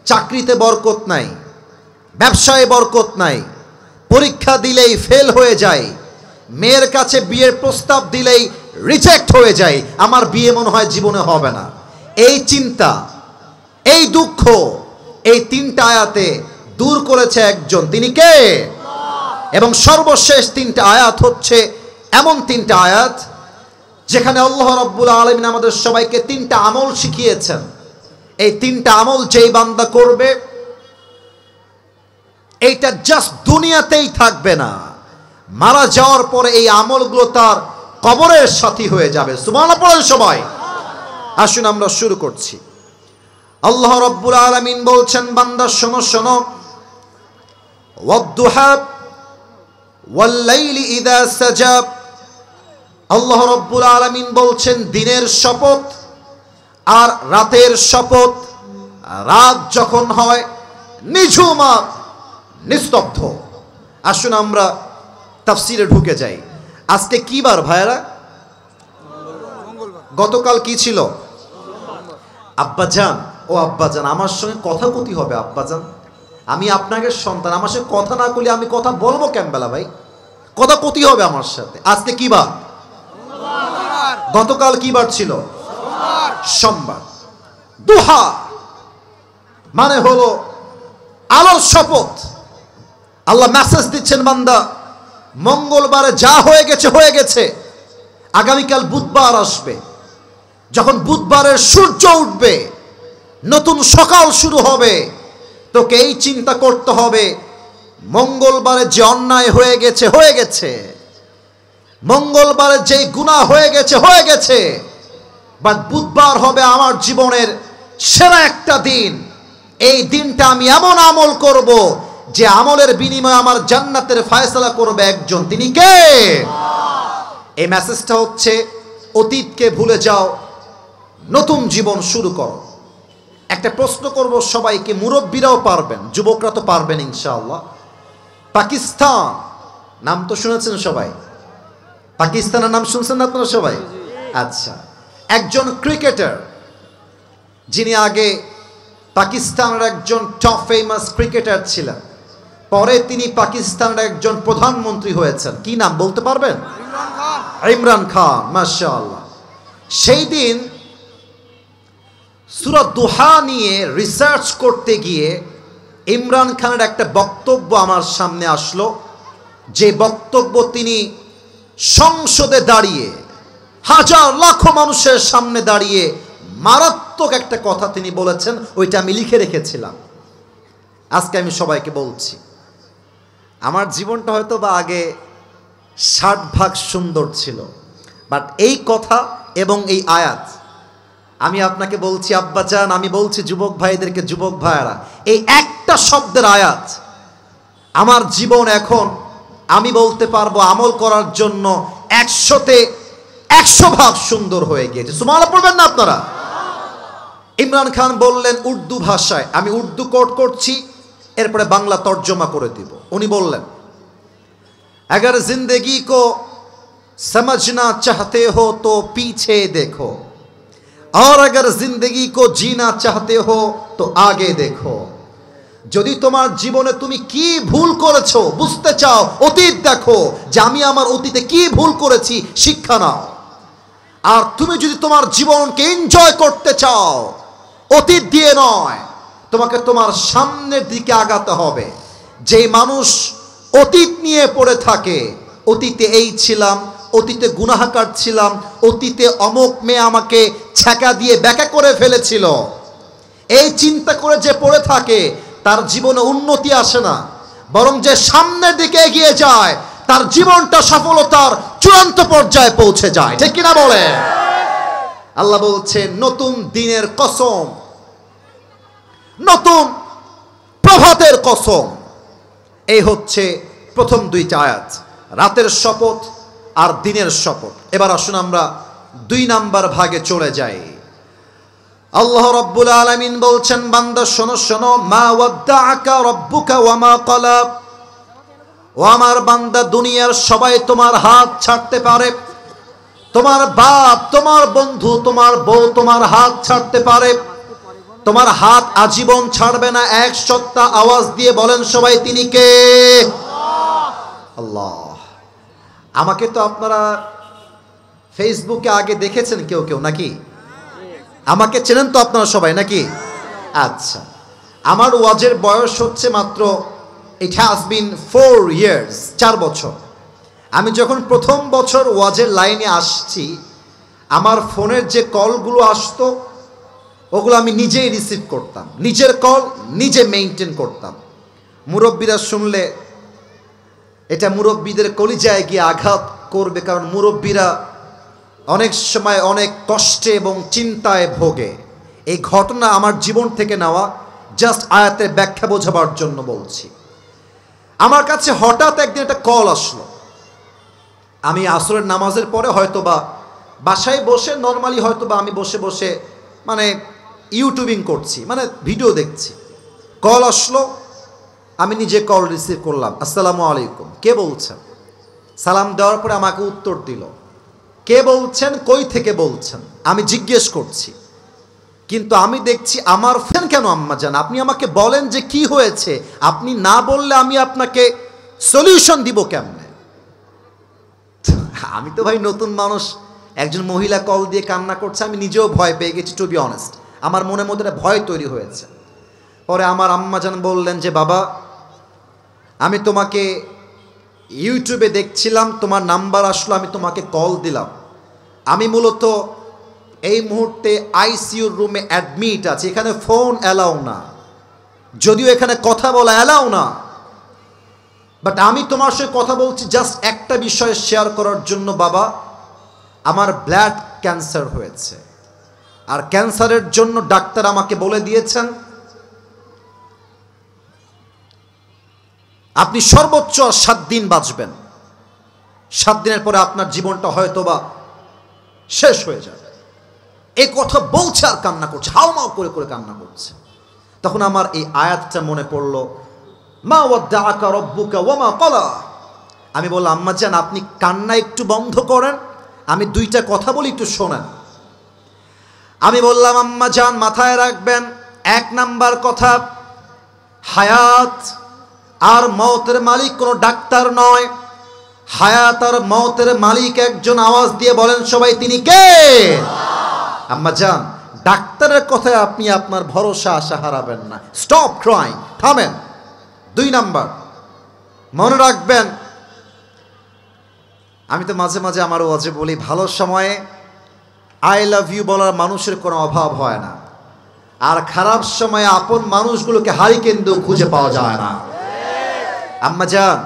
চাকরিতে বরকত নাই, ব্যবসায় বরকত নাই, পরীক্ষা দিলেই ফেল হয়ে যায়, মেয়ের কাছে বিয়ের প্রস্তাব দিলেই রিজেক্ট হয়ে যায়, আমার বিয়ে মনে হয় জীবনে হবে না, এই চিন্তা, এই দুঃখ, এই 3টা আয়াতে দূর করেছে একজন, তিনি কে? এবং সর্বশেষ 3টা আয়াত হচ্ছে এমন 3টা আয়াত যেখানে আল্লাহ রাব্বুল আলামিন আমাদের সবাইকে 3টা আমল শিখিয়েছেন। এই 3টা আমল যেই বান্দা করবে, এইটা জাস্ট দুনিয়াতেই থাকবে না, মারা যাওয়ার পরে এই আমলগুলো তার কবরের সাথী হয়ে যাবে। সুবহানাল্লাহ পড়েন সবাই। আসুন আমরা শুরু করছি। আল্লাহ রাব্বুল আলামিন বলছেন, বান্দা শোনো শোনো, ওয়াদ-দুহা ওয়াল-লাইলি ইযা সাজা। আল্লাহ রাব্বুল আলামিন বলছেন দিনের শপথ আর রাতের শপথ। রাত যখন হয় নিঝুম আর নিস্তব্ধ। আসুন আমরা তাফসিরে ঢুকে যাই। আজকে কি বার ভাইরা? গতকাল কি ছিল? আব্বাজান, ও আব্বাজান আমার সঙ্গে কথা কতি হবে আব্বাজান, আমি আপনাকে সন্তান, আমার সঙ্গে কথা না করলে আমি কথা বলবো কেমবেলা ভাই? কথা কতি হবে আমার সাথে। আজকে কি বার? গতকাল কি বার ছিল? সোমবার। দুহা মানে হলো আলোর শপথ। আল্লাহ মেসেজ দিচ্ছেন, বান্দা মঙ্গলবারে যা হয়ে গেছে হয়ে গেছে, আগামীকাল বুধবার আসবে, যখন বুধবারের সূর্য উঠবে, নতুন সকাল শুরু হবে, তোকে এই চিন্তা করতে হবে মঙ্গলবারে যে অন্যায় হয়ে গেছে হয়ে গেছে, মঙ্গলবারে যেই গুনাহ হয়ে গেছে হয়ে গেছে, বাট বুধবার হবে আমার জীবনের সেরা একটা দিন। এই দিনটা আমি এমন আমল করব যে আমলের বিনিময়ে আমার জান্নাতের ফয়সালা করবে একজন, তিনি কে? এই মেসেজটা হচ্ছে অতীতকে ভুলে যাও, নতুন জীবন শুরু করো। একটা প্রশ্ন করব সবাইকে, মুরব্বীরাও পারবেন, যুবকরা তো পারবেন ইনশাআল্লাহ। পাকিস্তান নাম তো শুনেছেন সবাই? পাকিস্তানের নাম শুনছেন না আপনারা সবাই? আচ্ছা, একজন ক্রিকেটার যিনি আগে পাকিস্তানের একজন টপ ফেমাস ক্রিকেটার ছিলেন, পরে তিনি পাকিস্তানের একজন প্রধানমন্ত্রী হয়েছেন। কি নাম বলতে পারবেন? ইমরান খান। মাশাআল্লাহ। সেই দিন সূরা দুহা নিয়ে রিসার্চ করতে গিয়ে ইমরান খানের একটা বক্তব্য আমার সামনে আসলো, যে বক্তব্য তিনি সংসদে দাঁড়িয়ে হাজার লাখো মানুষের সামনে দাঁড়িয়ে মারাত্মক একটা কথা তিনি বলেছেন, ওইটা আমি লিখে রেখেছিলাম। আজকে আমি সবাইকে বলছি। আমার জীবনটা হয়তো বা আগে 60 ভাগ সুন্দর ছিল, বাট এই কথা এবং এই আয়াত আমি আপনাকে বলছি আব্বাজান, আমি বলছি যুবক ভাইদেরকে, যুবক ভাইয়েরা, এই একটা শব্দের আয়াত আমার জীবন এখন আমি বলতে পারবো আমল করার জন্য 100তে 100 ভাগ সুন্দর হয়ে গিয়েছে। সুবহানাল্লাহ পড়বেন না আপনারা? ইমরান খান বললেন উর্দু ভাষায়, আমি উর্দু কোট করছি, এরপরে বাংলা তর্জমা করে দিব। উনি বললেন, अगर जिंदगी को समझना चाहते हो तो पीछे देखो, और अगर जिंदगी को जीना चाहते हो तो आगे देखो। যদি তোমার জীবনে তুমি কি ভুল করেছো বুঝতে চাও, অতীত দেখো যে আমি আমার অতীতে কি ভুল করেছি, শিক্ষা নাও। আর তুমি যদি তোমার জীবনকে এনজয় করতে চাও, অতীত দিয়ে নয়, তোমাকে তোমার সামনের দিকে আগাতে হবে। যে মানুষ অতীত নিয়ে পড়ে থাকে, অতীতে এই ছিলাম, অতীতে গুনাহগার ছিলাম, অতীতে অমুক মেয়ে আমাকে ছ্যাঁকা দিয়ে ব্যাকা করে ফেলেছিল, এই চিন্তা করে যে পড়ে থাকে তার জীবনে উন্নতি আসে না, বরং যে সামনের দিকে এগিয়ে যায় তার জীবনটা সফলতার চূড়ান্ত পর্যায়ে পৌঁছে যায়। ঠিক কিনা বলে? আল্লাহ বলছে নতুন দিনের কসম, নতুন প্রভাতের কসম। এই হচ্ছে প্রথম দুইটা আয়াত, রাতের শপথ আর দিনের শপথ। এবার আসুন আমরা 2 নাম্বার ভাগে চলে যাই। আল্লাহ রাব্বুল আলামিন বলছেন, বান্দা শোনো শোনো, মা ওয়াদ্দাআকা রাব্বুকা ওয়া মা ক্বালা। ও আমার বান্দা, দুনিয়ার সবাই তোমার হাত ছাড়তে পারে, তোমার বাপ, তোমার বন্ধু, তোমার বউ তোমার হাত ছাড়তে পারে, তোমার হাত আজীবন ছাড়বে না। এক সত্তা আওয়াজ দিয়ে বলেন সবাই, তিনি কে? আল্লাহ। আমাকে তো আপনারা ফেসবুকে আগে দেখেছেন কেউ কেউ নাকি? আমাকে চেনেন তো আপনারা সবাই নাকি? আচ্ছা, আমার ওয়াজের বয়স হচ্ছে মাত্র, ইট হ্যাজ বিন 4 years, 4 বছর। আমি যখন প্রথম বছর ওয়াজের লাইনে আসছি, আমার ফোনের যে কলগুলো আসতো ওগুলো আমি নিজেই রিসিভ করতাম, নিজের কল নিজে মেইনটেইন করতাম। মুরব্বীরা শুনলে এটা মুরব্বীদের কলিজায় গিয়ে আঘাত করবে, কারণ মুরব্বীরা অনেক সময় অনেক কষ্টে এবং চিন্তায় ভোগে। এই ঘটনা আমার জীবন থেকে নেওয়া, জাস্ট আয়াতের ব্যাখ্যা বোঝাবার জন্য বলছি। আমার কাছে হঠাৎ একদিন একটা কল আসলো। আমি আসরের নামাজের পরে হয়তোবা বাসায় বসে নর্মালি হয়তোবা আমি বসে বসে মানে ইউটিউবিং করছি, মানে ভিডিও দেখছি। কল আসলো, আমি নিজে কল রিসিভ করলাম। আসসালামু আলাইকুম, কে বলছেন? সালাম দেওয়ার পরে আমাকে উত্তর দিল। কে বলছেন, কই থেকে বলছেন? আমি জিজ্ঞেস করছি, কিন্তু আমি দেখছি আমার ফোন কেন আম্মা জান, আপনি আমাকে বলেন যে কি হয়েছে, আপনি না বললে আমি আপনাকে সলিউশন দিব কেমনে? আমি তো ভাই নতুন মানুষ, একজন মহিলা কল দিয়ে কান্না করছে, আমি নিজেও ভয় পেয়ে গেছি, টু বি অনেস্ট। আমার মনের মধ্যে একটা ভয় তৈরি হয়েছে। পরে আমার আম্মা জান বললেন যে বাবা, আমি তোমাকে ইউটিউবে দেখছিলাম, তোমার নাম্বার আসলো, আমি তোমাকে কল দিলাম। আমি মূলত এই মুহূর্তে আইসিইউর রুমে অ্যাডমিট আছে, এখানে ফোন অ্যালাউ না, যদিও এখানে কথা বলা অ্যালাউ না, বাট আমি তোমার সাথে কথা বলছি জাস্ট একটা বিষয় শেয়ার করার জন্য। বাবা, আমার ব্লাড ক্যান্সার হয়েছে, আর ক্যান্সারের জন্য ডাক্তার আমাকে বলে দিয়েছেন আপনি সর্বোচ্চ 7 দিন বাঁচবেন। 7 দিনের পরে আপনার জীবনটা হয়তোবা শেষ হয়ে যাবে। এই কথা বলছে আর কান্না করছে, হাউমাউ করে করে কান্না করছে। তখন আমার এই আয়াতটা মনে পড়লো, মা ওয়াদ্দাআকা রাব্বুকা ওয়া মা ক্বালা। আমি বললাম আম্মা জান, আপনি কান্না একটু বন্ধ করেন, আমি 2টা কথা বলি, একটু শোনেন। আমি বললাম আম্মা জান মাথায় রাখবেন, 1 নাম্বার কথা, হায়াত আর মওতের মালিক কোনো ডাক্তার নয়, হায়াত আর মওতের মালিক একজন। আওয়াজ দিয়ে বলেন সবাই, তিনি কে? আম্মা জান, ডাক্তারের কথায় আপনি আপনার ভরসা আশা হারাবেন না। স্টপ ক্রাইং, থামেন। 2 নাম্বার, মনে রাখবেন, আমি তো মাঝে মাঝে আমার ওয়াজে বলি, ভালো সময়ে আই লাভ ইউ বলার মানুষের কোনো অভাব হয় না, আর খারাপ সময়ে আপন মানুষগুলোকে হারিকেন দিয়েও খুঁজে পাওয়া যায় না। আম্মা জান,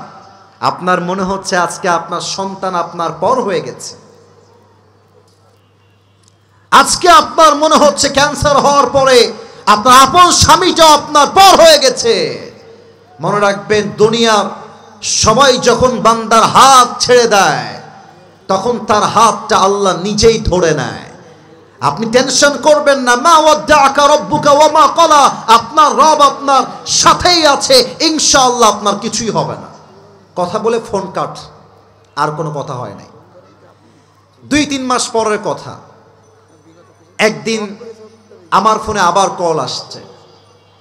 আপনার মনে হচ্ছে আজকে আপনার সন্তান আপনার পর হয়ে গেছে, আজকে আপনার মনে হচ্ছে ক্যান্সার হওয়ার পরে আপনার আপন স্বামীটা আপনার পর হয়ে গেছে। মনে রাখবেন, দুনিয়ার সবাই যখন বান্দার হাত ছেড়ে দেয় তখন তার হাতটা আল্লাহ নিজেই ধরে নেয়। আপনি টেনশন করবেন না। মা ওয়াদ্দাআকা রাব্বুকা ওয়া মা ক্বালা, আপনার রব আপনার সাথেই আছে, ইনশাআল্লাহ আপনার কিছুই হবে না। কথা বলে ফোন কাট, আর কোনো কথা হয় নাই। 2-3 মাস পরের কথা, একদিন আমার ফোনে আবার কল আসছে।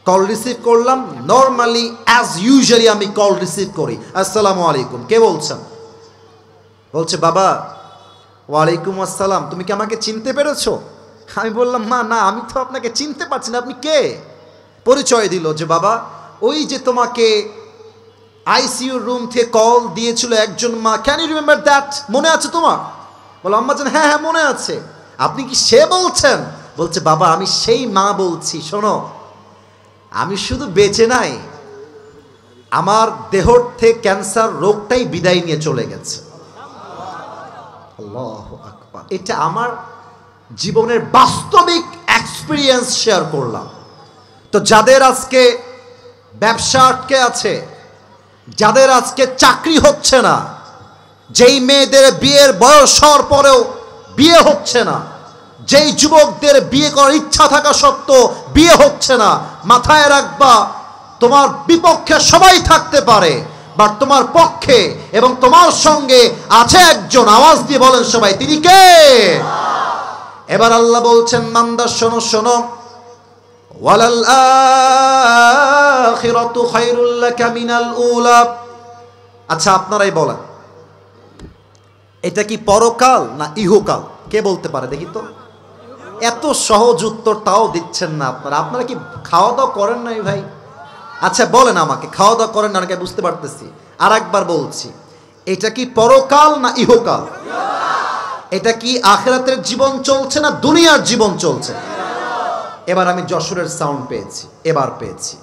কল রিসিভ করলাম, নর্মালি অ্যাজ ইউজুয়ালি আমি কল রিসিভ করি। আসসালামু আলাইকুম, কে বলছেন? বলছে বাবা, ওয়ালাইকুম আসসালাম, তুমি কি আমাকে চিনতে পেরেছো? আমি বললাম মা, না আমি তো আপনাকে চিনতে পারছি না, আপনি কে? পরিচয় দিল যে বাবা, ওই যে তোমাকে আইসিইউ রুম থেকে কল দিয়েছিল একজন মা, ক্যান ইউ রিমেম্বার দ্যাট, মনে আছে তোমার? বলো আম্মাজান হ্যাঁ হ্যাঁ মনে আছে। আপনি কি সে বলছেন? বলছে বাবা আমি সেই মা বলছি, শোনো আমি শুধু বেঁচে নাই, আমার দেহর থেকে ক্যান্সার রোগটাই বিদায় নিয়ে চলে গেছে। আল্লাহু আকবার। এটা আমার জীবনের বাস্তবিক এক্সপিরিয়েন্স শেয়ার করলাম। তো যাদের আজকে ব্যবসা আটকে আছে, যাদের আজকে চাকরি হচ্ছে না, যেই মেয়েদের বিয়ের বয়স হওয়ার পরেও বিয়ে হচ্ছে না, যেই যুবকদের বিয়ে করার ইচ্ছা থাকা সত্ত্বেও বিয়ে হচ্ছে না, মাথায় রাখবা তোমার বিপক্ষে সবাই থাকতে পারে, বাট তোমার পক্ষে এবং তোমার সঙ্গে আছে একজন, আওয়াজ দিয়ে বলেন সবাই, তিনি কে? এবার আল্লাহ বলছেন বান্দা শোনো শোনো, ওয়ালাল আখিরাতু খায়রুল লাকা মিনাল উলা। আচ্ছা আপনারাই বলেন এটা কি পরকাল না ইহকাল? কে বলতে পারে দেখি তো? এত সহজ উত্তর তাও দিচ্ছেন না আপনারা। আপনারা কি খাওয়া দাওয়া করেন নাই ভাই? আচ্ছা বলেন আমাকে, খাওয়া দাওয়া করেন না? বুঝতে পারতেছি। আর একবার বলছি, এটা কি পরকাল না ইহকাল? এটা কি আখিরাতের জীবন চলছে না দুনিয়ার জীবন চলছে? এবার আমি যশোরের সাউন্ড পেয়েছি, এবার পেয়েছি।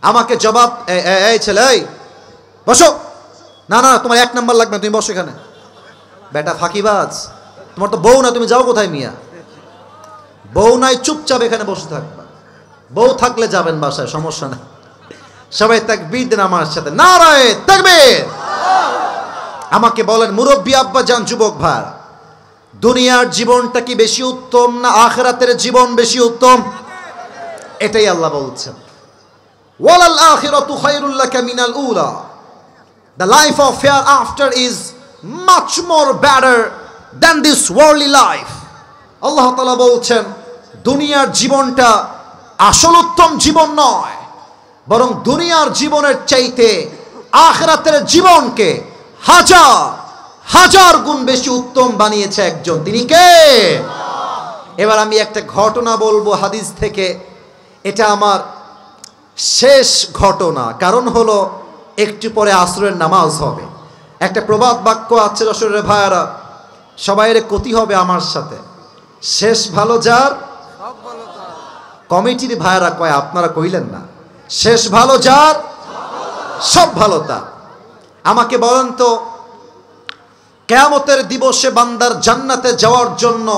আমাকে জবাব, এই ছেলে এই বসো। না না তোমার 1 নাম্বার লাগবে, তুমি বসো এখানে। বেটা ফাঁকিবাজ, তোমার তো বউ না, তুমি যাও কোথায় মিয়া? বউ নাই, চুপচাপ এখানে বসে থাকবা। বউ থাকলে যাবেন বাসায়, সমস্যা না। সবাই তাকবীর দেন আমার সাথে, নারায়ে তাকবীর। আমাকে বলেন মুরব্বী আব্বা জান, যুবক ভাই, দুনিয়ার জীবনটা কি বেশি উত্তম না আখিরাতের জীবন বেশি উত্তম? এটাই আল্লাহ বলছেন, ওয়ালাল আখিরাতু খায়রুল লাকা মিনাল উলা। The life of hereafter is much more better than this worldly life. আল্লাহ তাআলা বলছেন দুনিয়ার জীবনটা আসল উত্তম জীবন নয়, বরং দুনিয়ার জীবনের চাইতে আখিরাতের জীবনকে হাজার হাজার গুণ বেশি উত্তম বানিয়েছে একজন, তিনি কে? এবার আমি একটা ঘটনা বলবো হাদিস থেকে। এটা আমার শেষ ঘটনা, কারণ হলো একটু পরে আসরের নামাজ হবে। একটা প্রবাদ বাক্য আছে যশোরের ভাইয়ারা, সবাইরে ক্ষতি হবে আমার সাথে, শেষ ভালো যার। কমিটির ভাইয়ারা কয়, আপনারা কইলেন না, শেষ ভালো যার সব ভালো তার। আমাকে বলেন তো, কিয়ামতের দিবসে বান্দার জান্নাতে যাওয়ার জন্য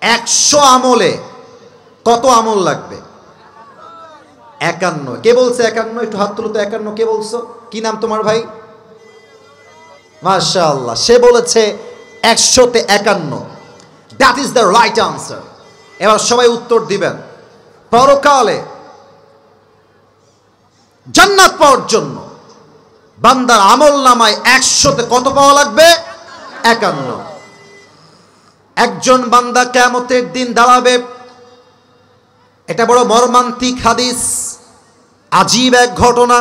100 আমলে কত আমল লাগবে? 51। কে বলছে 51? একটু হাত তুলো তো। 51 কে বলছো? কি নাম তোমার ভাই? মাশাআল্লাহ, সে বলেছে 100-তে 51। That is the right answer. এবার সবাই উত্তর দিবেন। পরকালে জান্নাত পাওয়ার জন্য বান্দার আমল নামায় 100-তে কত পাওয়া লাগবে? 51। একজন বান্দা কিয়ামতের দিন দাঁড়াবে, এটা বড় মর্মান্তিক হাদিস, আজীব এক ঘটনা।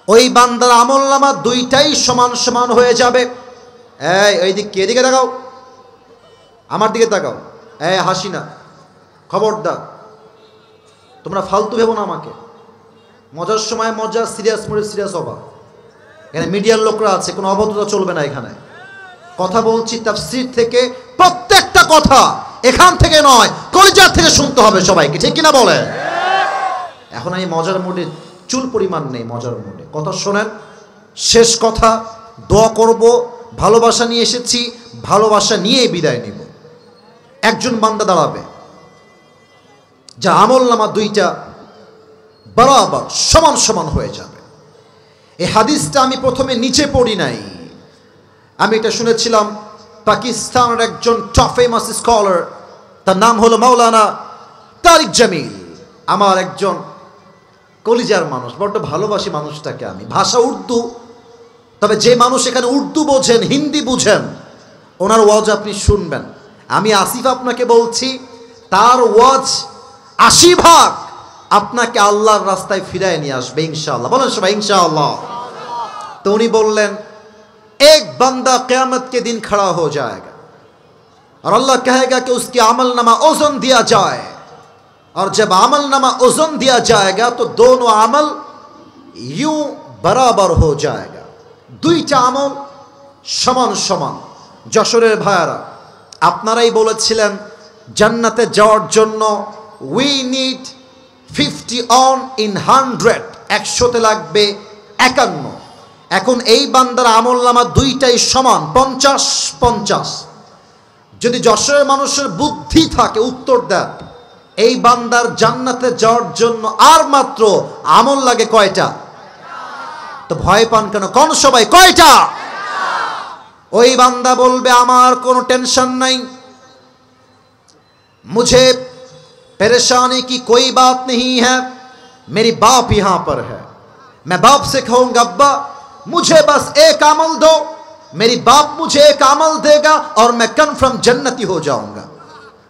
ওই বান্দার আমল নামা দুইটাই সমান সমান হয়ে যাবে। এই দিকে, এদিকে তাকাও, আমার দিকে তাকাও। হাসি না, খবরদার, তোমরা ফালতু ভেবো না আমাকে। মজার সময় মজা, সিরিয়াস মোডে সিরিয়াস হবা। এখানে মিডিয়ার লোকরা আছে, কোনো অভদ্রতা চলবে না এখানে। কথা বলছি তাফসীর থেকে, প্রত্যেকটা কথা এখান থেকে নয়, কলিজার থেকে শুনতে হবে সবাইকে, ঠিক কিনা বলে? এখন আমি মজার মুডে, চুল পরিমাণ নেই মজার মুডে। কথা শোনেন, শেষ কথা, দোয়া করব, ভালোবাসা নিয়ে এসেছি, ভালোবাসা নিয়ে বিদায় নিব। একজন বান্দা দাঁড়াবে, যা আমল নামা দুইটা বরাবর সমান সমান হয়ে যাবে। এই হাদিসটা আমি প্রথমে নিচে পড়ি নাই, আমি এটা শুনেছিলাম পাকিস্তানের একজন টপ ফেমাস স্কলার, তার নাম হলো মাওলানা তারিক জামিল। আমার একজন কলিজার মানুষ, বড্ড ভালোবাসি মানুষটাকে আমি। ভাষা উর্দু, তবে যে মানুষ এখানে উর্দু বোঝেন, হিন্দি বুঝেন, ওনার ওয়াজ আপনি শুনবেন। আমি আসিফ আপনাকে বলছি, তার ওয়াজ 80% আপনাকে আল্লাহর রাস্তায় ফিরায় নিয়ে আসবে ইনশাআল্লাহ। বলেন সবাই ইনশাআল্লাহ। তো উনি বললেন, एक बंदा क़यामत के दिन खड़ा हो जाएगा और अल्लाह कहेगा कि उसकी अमलनामा ओज़न दिया जाए, और जब अमलनामा ओज़न दिया जाएगा तो दोनों अमल यूं बराबर हो जाएगा। দুইটা আমল সমান সমান। যশোরের ভাইয়ারা, আপনারাই বলেছিলেন জান্নাতে যাওয়ার জন্য উই নিড 50 অন ইন 100, 100তে লাগবে 51। এখন এই বান্দার আমল নামা দুইটাই সমান, 50-50। যদি যশোরের মানুষের বুদ্ধি থাকে উত্তর দেন, এই বান্দার জান্নাতে যাওয়ার জন্য আর মাত্র আমল লাগে কয়টা? তো ভয় পান কেন? কোন সবাই কয়টা? ওই বান্দা বলবে আমার কোনো টেনশন নাই, मुझे परेशानी की कोई बात नहीं है, मेरी बाप यहां पर है, मैं बाप से कहूंगा अब्बा मुझे बस एक अमल दो, मेरी बाप मुझे एक अमल देगा और मैं कन्फर्म जन्नती हो जाऊंगा।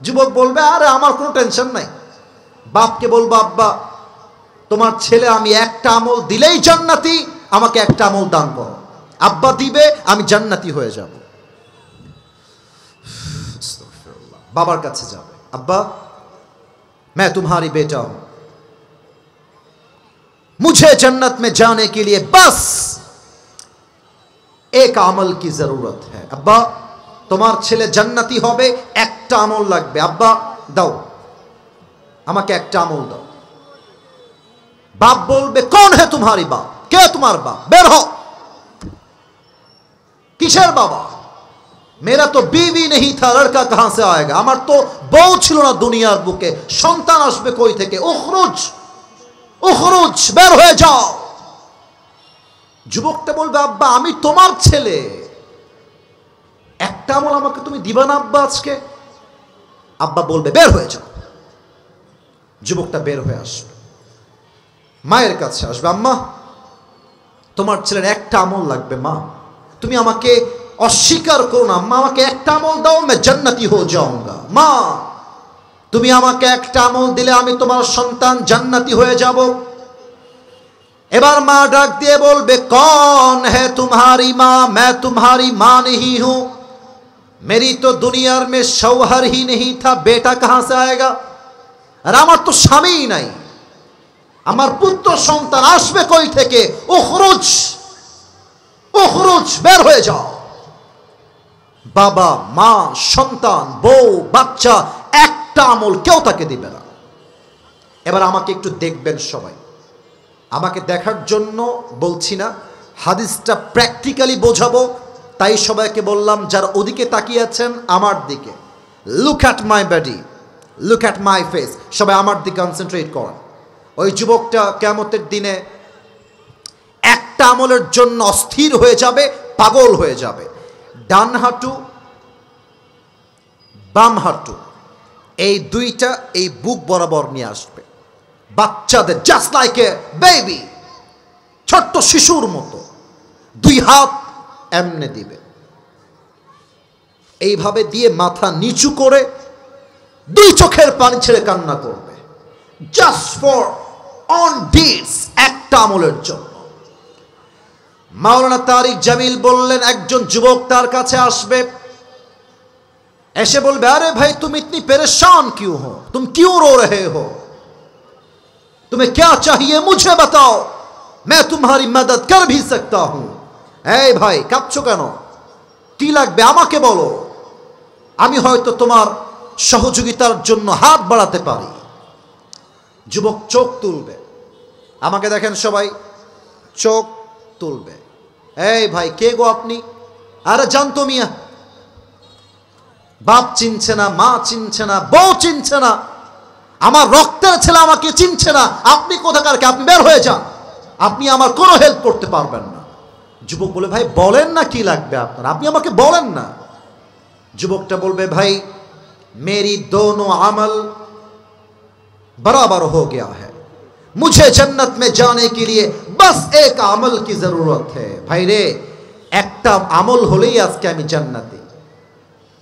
যুবক বলবে আরে আমার কোনো টেনশন নাই। বাপকে বলবো আব্বা তোমার ছেলে আমি একটা আমল দিলেই জান্নাতি, আমাকে একটা আমল দান করো। আব্বা দিবে, আমি জান্নাতি হয়ে যাব। বাবার কাছে যাবে, अब्बा मैं तुम्हारी बेटा हूं, मुझे जन्नत में जाने के लिए बस एक अमल की जरूरत है। अब्बा তোমার ছেলে জান্নাতি হবে, একটা আমল লাগবে। আব্বা দাও, আমাকে একটা আমল দাও। বাপ বলবে कौन है तुम्हारी बाप, কে তোমার বাপ, বের হও। কিসের বাবা? मेरा तो बीवी नहीं था, लड़का कहां से आएगा? আমার তো বউ ছিল না দুনিয়ার বুকে, সন্তান আসবে কই থেকে? উখরুজ উখরুজ, বের হয়ে যাও। যুবকটা বলবে আব্বা আমি তোমার ছেলে, একটা আমল আমাকে তুমি দিবা না আব্বা আজকে? আব্বা বলবে বের হয়ে যাও। যুবকটা বের হয়ে আসবে, মায়ের কাছে আসবে, আম্মা তোমার ছেলের একটা আমল লাগবে মা, তুমি আমাকে অস্বীকার করো না, মা আমাকে একটা আমল দাও, मैं जन्नती हो जाऊंगा। মা তুমি আমাকে একটা আমল দিলে আমি তোমার সন্তান জান্নাতি হয়ে যাব। এবার মা ডাক দিয়ে বলবে कौन है तुम्हारी माँ, मैं तुम्हारी माँ नहीं हूं, मेरी तो दुनिया में शौहर ही नहीं था, बेटा कहां से आएगा? আর আমার তো স্বামী নাই, আমার পুত্র সন্তান আসবে কই থেকে? উখরুজ উখরুজ, বের হয়ে যাও। বাবা মা সন্তান বউ বাচ্চা একটা আমল কেউ তাকে দিবে না। এবার আমাকে একটু দেখবেন সবাই, আমাকে দেখার জন্য বলছি না, হাদিসটা প্র্যাকটিক্যালি বোঝাবো, তাই সবাইকে বললাম যারা ওদিকে তাকিয়ে আছেন আমার দিকে, look at my body, look at my face, সবাই আমার দিকে কনসেন্ট্রেট করেন। ওই যুবকটা কিয়ামতের দিনে একটা আমলের জন্য অস্থির হয়ে যাবে, পাগল হয়ে যাবে। ডান হাঁটু বাম হাঁটু এই দুইটা এই বুক বরাবর নিয়ে আসবে, বাচ্চাদের জাস্ট লাইক এ বেবি, ছোট্ট শিশুর মতো দুই হাত এমনে দিবে, এইভাবে দিয়ে মাথা নিচু করে দুই চোখের পানি ছেড়ে কান্না করবে, জাস্ট ফর অন দিস, একটা আমলের জন্য। মাওলানা তারিক জামিল বললেন একজন যুবক তার কাছে আসবে, এসে বলবে আরে ভাই तुम इतनी परेशान क्यों हो, तुम क्यों रो रहे हो, तुम्हें क्या चाहिए मुझे बताओ, मैं तुम्हारी मदद कर भी सकता हूं। এই ভাই কাঁদছো কেন, কি লাগবে আমাকে বলো, আমি হয়তো তোমার সহযোগিতার জন্য হাত বাড়াতে পারি। যুবক চোখ তুলবে, আমাকে দেখেন সবাই, চোখ তুলবে। এই ভাই কে গো আপনি? আরে জানতো মিয়া, বাপ চিনছে না, মা চিনছে না, বউ চিনছে না, আমার রক্তের ছেলে আমাকে চিনছে না, আপনি কোথাকার কে, আপনি বের হয়ে যান, আপনি আমার কোনো হেল্প করতে পারবেন না। যুবক বলে ভাই বলেন না কি লাগবে আপনার, আপনি আমাকে বলেন না। যুবকটা বলবে ভাই मेरी दोनों अमल बराबर हो गया है, मुझे जन्नत में जाने के लिए बस एक अमल की जरूरत है। भाई रे একটা আমল হলেই আজকে আমি জান্নাতি।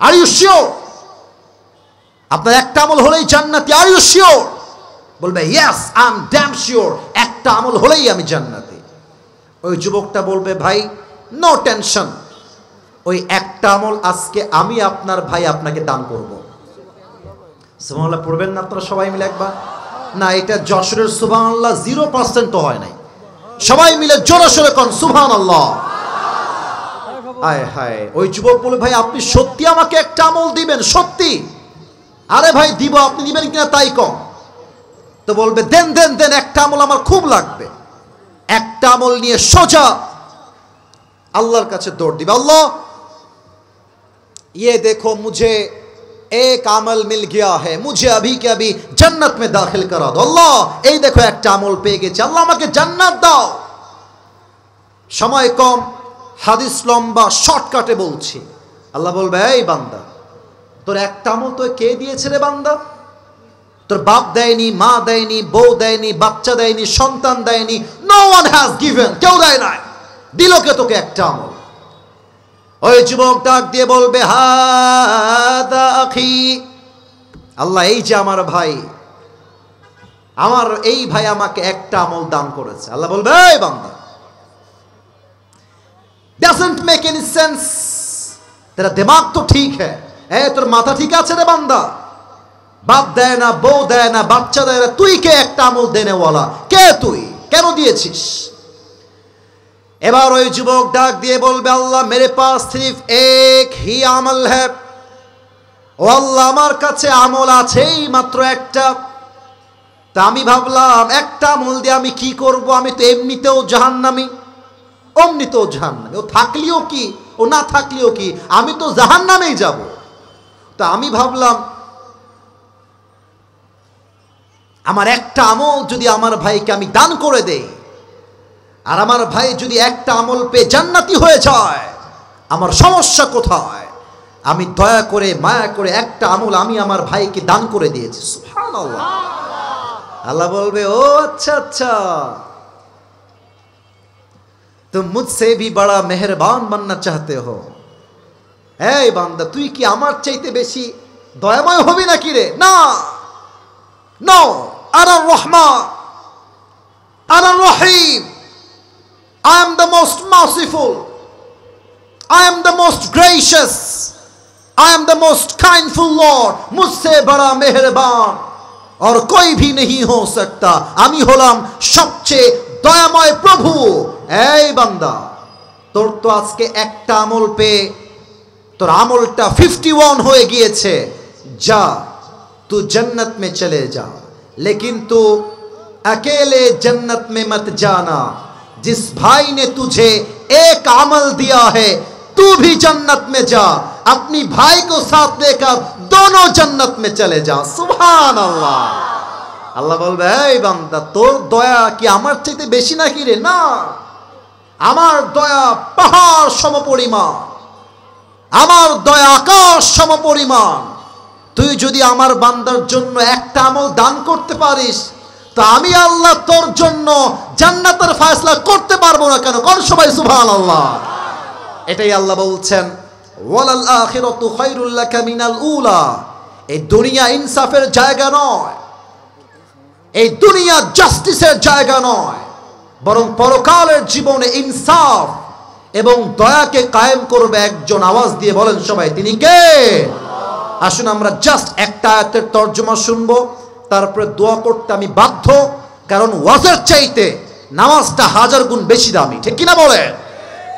Are you sure? আপনার একটা আমল হলেই জান্নাতি, আর ইউ শিওর? বলবে yes I am damn sure, একটা আমল হলেই আমি জান্নাতি। ওই যুবকটা বলবে ভাই নো টেনশন, ওই একটা আমল আজকে আমি আপনার ভাই আপনাকে দান করব। সুবহানাল্লাহ পড়বেন না আপনারা সবাই মিলে একবার? না, এটা যশোরের সুবহানাল্লাহ 0% হয় নাই, সবাই মিলে জোরে সোরে কোন সুবহানাল্লাহ। হায় হায়, ওই যুবক বলে ভাই আপনি সত্যি আমাকে একটা আমল দিবেন? সত্যি? আরে ভাই দিব, আপনি দিবেন কিনা তাই কম। তো বলবে দেন দেন দেন, একটা আমল আমার খুব লাগবে। একটা আমল নিয়ে সোজা আল্লাহর কাছে দৌড় দিবে, আল্লাহ ये देखो मुझे एक अमल मिल गया है, मुझे अभी के अभी जन्नत में दाखिल करा दो। अल्लाह এই দেখো একটা আমল পেয়ে গেছি, আল্লাহ আমাকে জান্নাত দাও। সময় কম, হাদিস লম্বা, শর্টকাটে বলছি। আল্লাহ বলবে এই বান্দা, তোর একটা আমল তো কে দিয়েছে রে বান্দা? তোর বাপ দেয়নি, মা দেয়নি, বউ দেয়নি, বাচ্চা দেয়নি, সন্তান দেয়নি। নো ওয়ান হ্যাজ গিভেন, কেউ দেয় নাই। দিল কে তোকে একটা আমল? ওই যুবক ডাক দিয়ে বলবে হাদা আখি, আল্লাহ এই যে আমার ভাই, আমার এই ভাই আমাকে একটা আমল দান করেছে। আল্লাহ বলবে এই বান্দা, doesn't make any sense, तेरा दिमाग तो ठीक है, তোর মাথা ঠিক আছে রে বান্দা? বাপ দেয় না, বউ দেয় না, বাচ্চা দেয় না, তুই কে একটা আমল দেনেওয়ালা? কে তুই? কেন দিয়েছিস? এবার ওই যুবক ডাক দিয়ে বলবে আল্লাহ মেরে পাস সির্ফ এক হি আমল है, ও আল্লাহ আমার কাছে আমল আছেই মাত্র একটা। তা আমি ভাবলাম একটা আমল দিয়ে আমি কি করব? আমি তো এমনিতেও জাহান্নামী, অমনিতেও জাহান্নামী। ও থাকলেও কি, ও না থাকলেও কি, আমি তো জাহান্নামেই যাব। তা আমি ভাবলাম আমার একটা আমল যদি আমার ভাইকে আমি দান করে দেই, আর আমার ভাই যদি একটা আমল পেয়ে জান্নাতি হয়ে যায়, আমার সমস্যা কোথায়? আমি দয়া করে মায়া করে একটা আমল আমি আমার ভাইকে দান করে দিয়েছি। সুবহানাল্লাহ। আল্লাহ বলবে ও আচ্ছা আচ্ছা, तुम मुझसे भी बड़ा मेहरबान बनना चाहते हो। এই বান্দা, তুই কি আমার চাইতে বেশি দয়াময় হবি নাকি রে? না, নো, আনা রহমান, আনা রহিম, I am the most merciful, I am the most gracious, I am the most kindful Lord, मुझसे बड़ा मेहरबान और कोई भी नहीं हो सकता। আমি হলাম সবচেয়ে দয়াময় প্রভু। এই বান্দা, তোর তো আজকে একটা আমল পেয়ে তোর আমলটা 51 হয়ে গিয়েছে। যা, तू जन्नत में चले जा, लेकिन तू अकेले जन्नत में मत जाना। जिस भाई ने तुझे एक अमल दिया है, तू भी जन्नत में जा, अपनी भाई को साथ लेकर दोनों जन्नत में चले जा। सुभान अल्लाह। আল্লাহ বলবে এই বান্দা, তোর দয়া কি আমার চাইতে বেশি নাকি রে? না, আমার দয়া পাহাড় সমপরিমাণ, আমার দয়া আকাশ সমপরিমাণ। তুই যদি আমার বান্দার জন্য একটা আমল দান করতে পারিস, তা আমি আল্লাহ তোর জন্য জান্নাতের ফয়সালা করতে পারবো না কেন? কোন সবাই সুবহানাল্লাহ। এটাই আল্লাহ বলছেন ওয়ালাল আখিরাতু খায়রুল লাকা মিনাল উলা। এই দুনিয়া ইনসাফের জায়গা নয়, এই দুনিয়া জাস্টিসের জায়গা নয়, বরং পরকালের জীবনে ইনসাফ এবং দয়াকে কায়েম করবে একজন। আওয়াজ দিয়ে বলেন সবাই, তিনি কে? আসুন আমরা জাস্ট একটা আয়াতের তর্জমা শুনবো, তারপরে দোয়া করতে আমি বাধ্য, কারণ ওয়াজের চাইতে নামাজটা 1000 গুণ বেশি দামি, ঠিক কিনা বলে?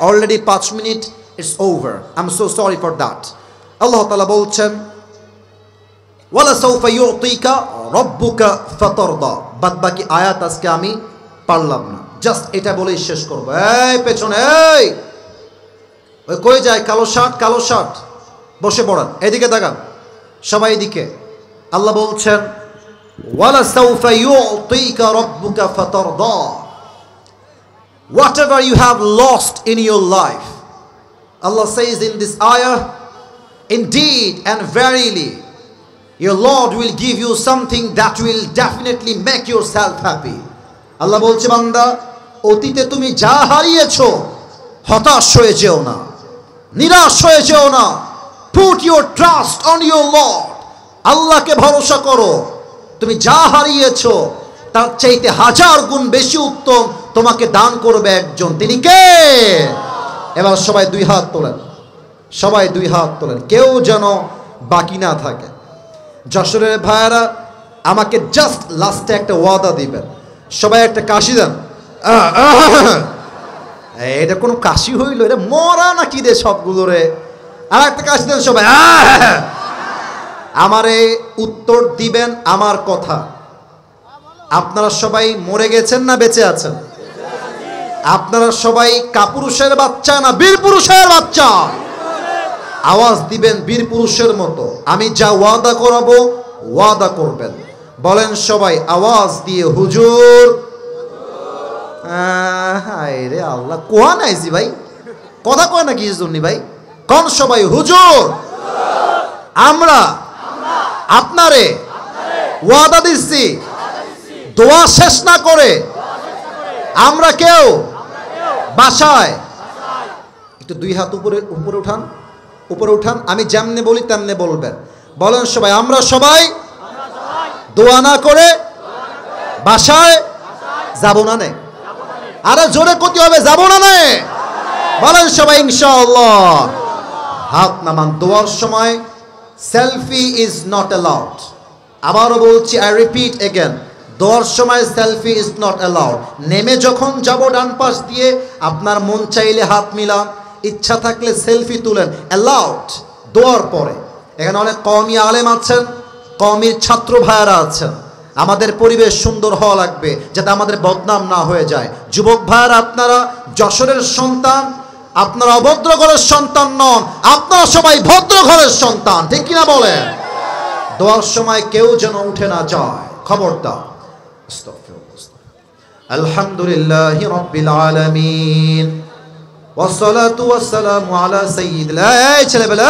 Already 5 minute it's over, I am so sorry for that. আল্লাহ তাআলা বলছেন ওয়ালা সাউফা ইউতিকা রাব্বুকা ফাতারদা। বাদ বাকি আয়াত আজকে আমি পারলাম না, জাস্ট এটা বলেই শেষ করবো। এই পেছনে, এই ওই কই যায় কালো শার্ট, কালো শার্ট, বসে পড়ান, এদিকে তাকান সবাই, এদিকে। আল্লাহ বলছেন ওয়ালা সাউফা ইউতিকা রাব্বুকা ফাতারদা। Whatever you have lost in your life, Allah says in this ayah, indeed and verily your Lord will give you something that will definitely make yourself happy. আল্লাহ বলছে বান্দা, অতীতে তুমি যা হারিয়েছো হতাশ হয়ে যেও না, নিরাশ হয়ে যেও না। Put your trust on your Lord, আল্লাহকে ভরসা করো। তুমি যা হারিয়েছো তার চাইতে 1000 গুণ বেশি উত্তম তোমাকে দান করবে একজন, তিনি কে? এবার সবাই 2 হাত তোলেন, সবাই 2 হাত তোলেন, কেউ যেন বাকি না থাকে। যশোরের ভাইয়েরা আমাকে জাস্ট লাস্টে একটা ওয়াদা দিবেন, সবাই একটা কাশি দেন। এটা কোনো কাশি হইল? এটা মরা নাকি রে সবগুলো রে? আর একটা কাশি দেন সবাই। আমারে উত্তর দিবেন আমার কথা। আপনারা সবাই মরে গেছেন না বেঁচে আছেন? আপনারা সবাই কাপুরুষের বাচ্চা না বীর পুরুষের বাচ্চা? আওয়াজ দিবেন বীর পুরুষের মতো। আমি যা ওয়াদা করাবো ওয়াদা করবেন। বলেন সবাই আওয়াজ দিয়ে হুজুর। হায় রে আল্লাহ, কোয়া নাইছি ভাই, কথা কয় না কি জন্য ভাই? কোন সবাই হুজুর। আমরা আপনারে ওয়াদা দিচ্ছি, দোয়া শেষ না করে আমরা কেউ বাসায়, একটু দুই হাত উপরে উপরে উঠান, উপরে উঠান। আমি যেমনে বলি তেমনে বলবেন। বলেন সবাই আমরা সবাই দোয়া না করে বাসায় যাব না নে। আরে জোরে কতি হবে, যাব না নে। বলেন সবাই ইনশাআল্লাহ। হাত নামান। দোয়ার সময় সেলফি ইজ নট অ্যালাউড। আবারও বলছি, আই রিপিট এগেন, দোয়ার সময় সেলফি ইজ নট অ্যালাউড। নেমে যখন যাব ডান পাশ দিয়ে, আপনার মন চাইলে হাত মিলান, ইচ্ছা থাকলে সেলফি তুলেন, অ্যালাউড। দোয়ার পরে এখানে অনেক কওমি আলেম আছেন, কওমির ছাত্র ভাইয়ারা আছেন। আমাদের পরিবেশ সুন্দর হওয়া লাগবে যাতে আমাদের বদনাম না হয়ে যায়। যুবক ভাইয়ারা, আপনারা যশোরের সন্তান, আপনারা অভদ্র ঘরের সন্তান নন, আপনারা সবাই ভদ্র ঘরের সন্তান, ঠিক কিনা বলেন? দোয়ার সময় কেউ যেন উঠে না যায়, খবরদার। আলহামদুলিল্লাহি রাব্বিল আলামিন ওয়াসসালাতু ওয়াসসালামু আলা সাইয়্যিদিল, এই ছেলেবেলা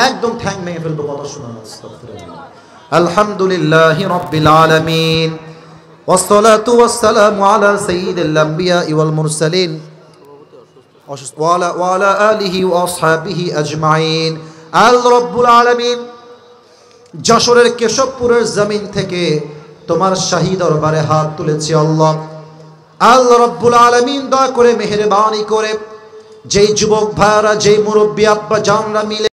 একদম ঠ্যাং ভেঙে ফেলবো কথা শোনা। আস্তাগফিরুল্লাহ। আলহামদুলিল্লাহি রাব্বিল আলামিন ওয়াসসালাতু ওয়াসসালামু আলা সাইয়্যিদিল আমবিয়া ওয়াল মুরসালিন ওয়া আলা আলিহি ওয়া আসহাবিহি আজমাইন। আল্লাহ রাব্বুল আলামিন যশোরের কেশবপুরের জমিন থেকে তোমার শাহী দরবারে হাত তুলেছি আল্লাহ। আল্লাহ রাব্বুল আলামিন দয়া করে মেহেরবানি করে যেই যুবক ভাইরা, যেই মুরব্বী আব্বা জানরা মিলে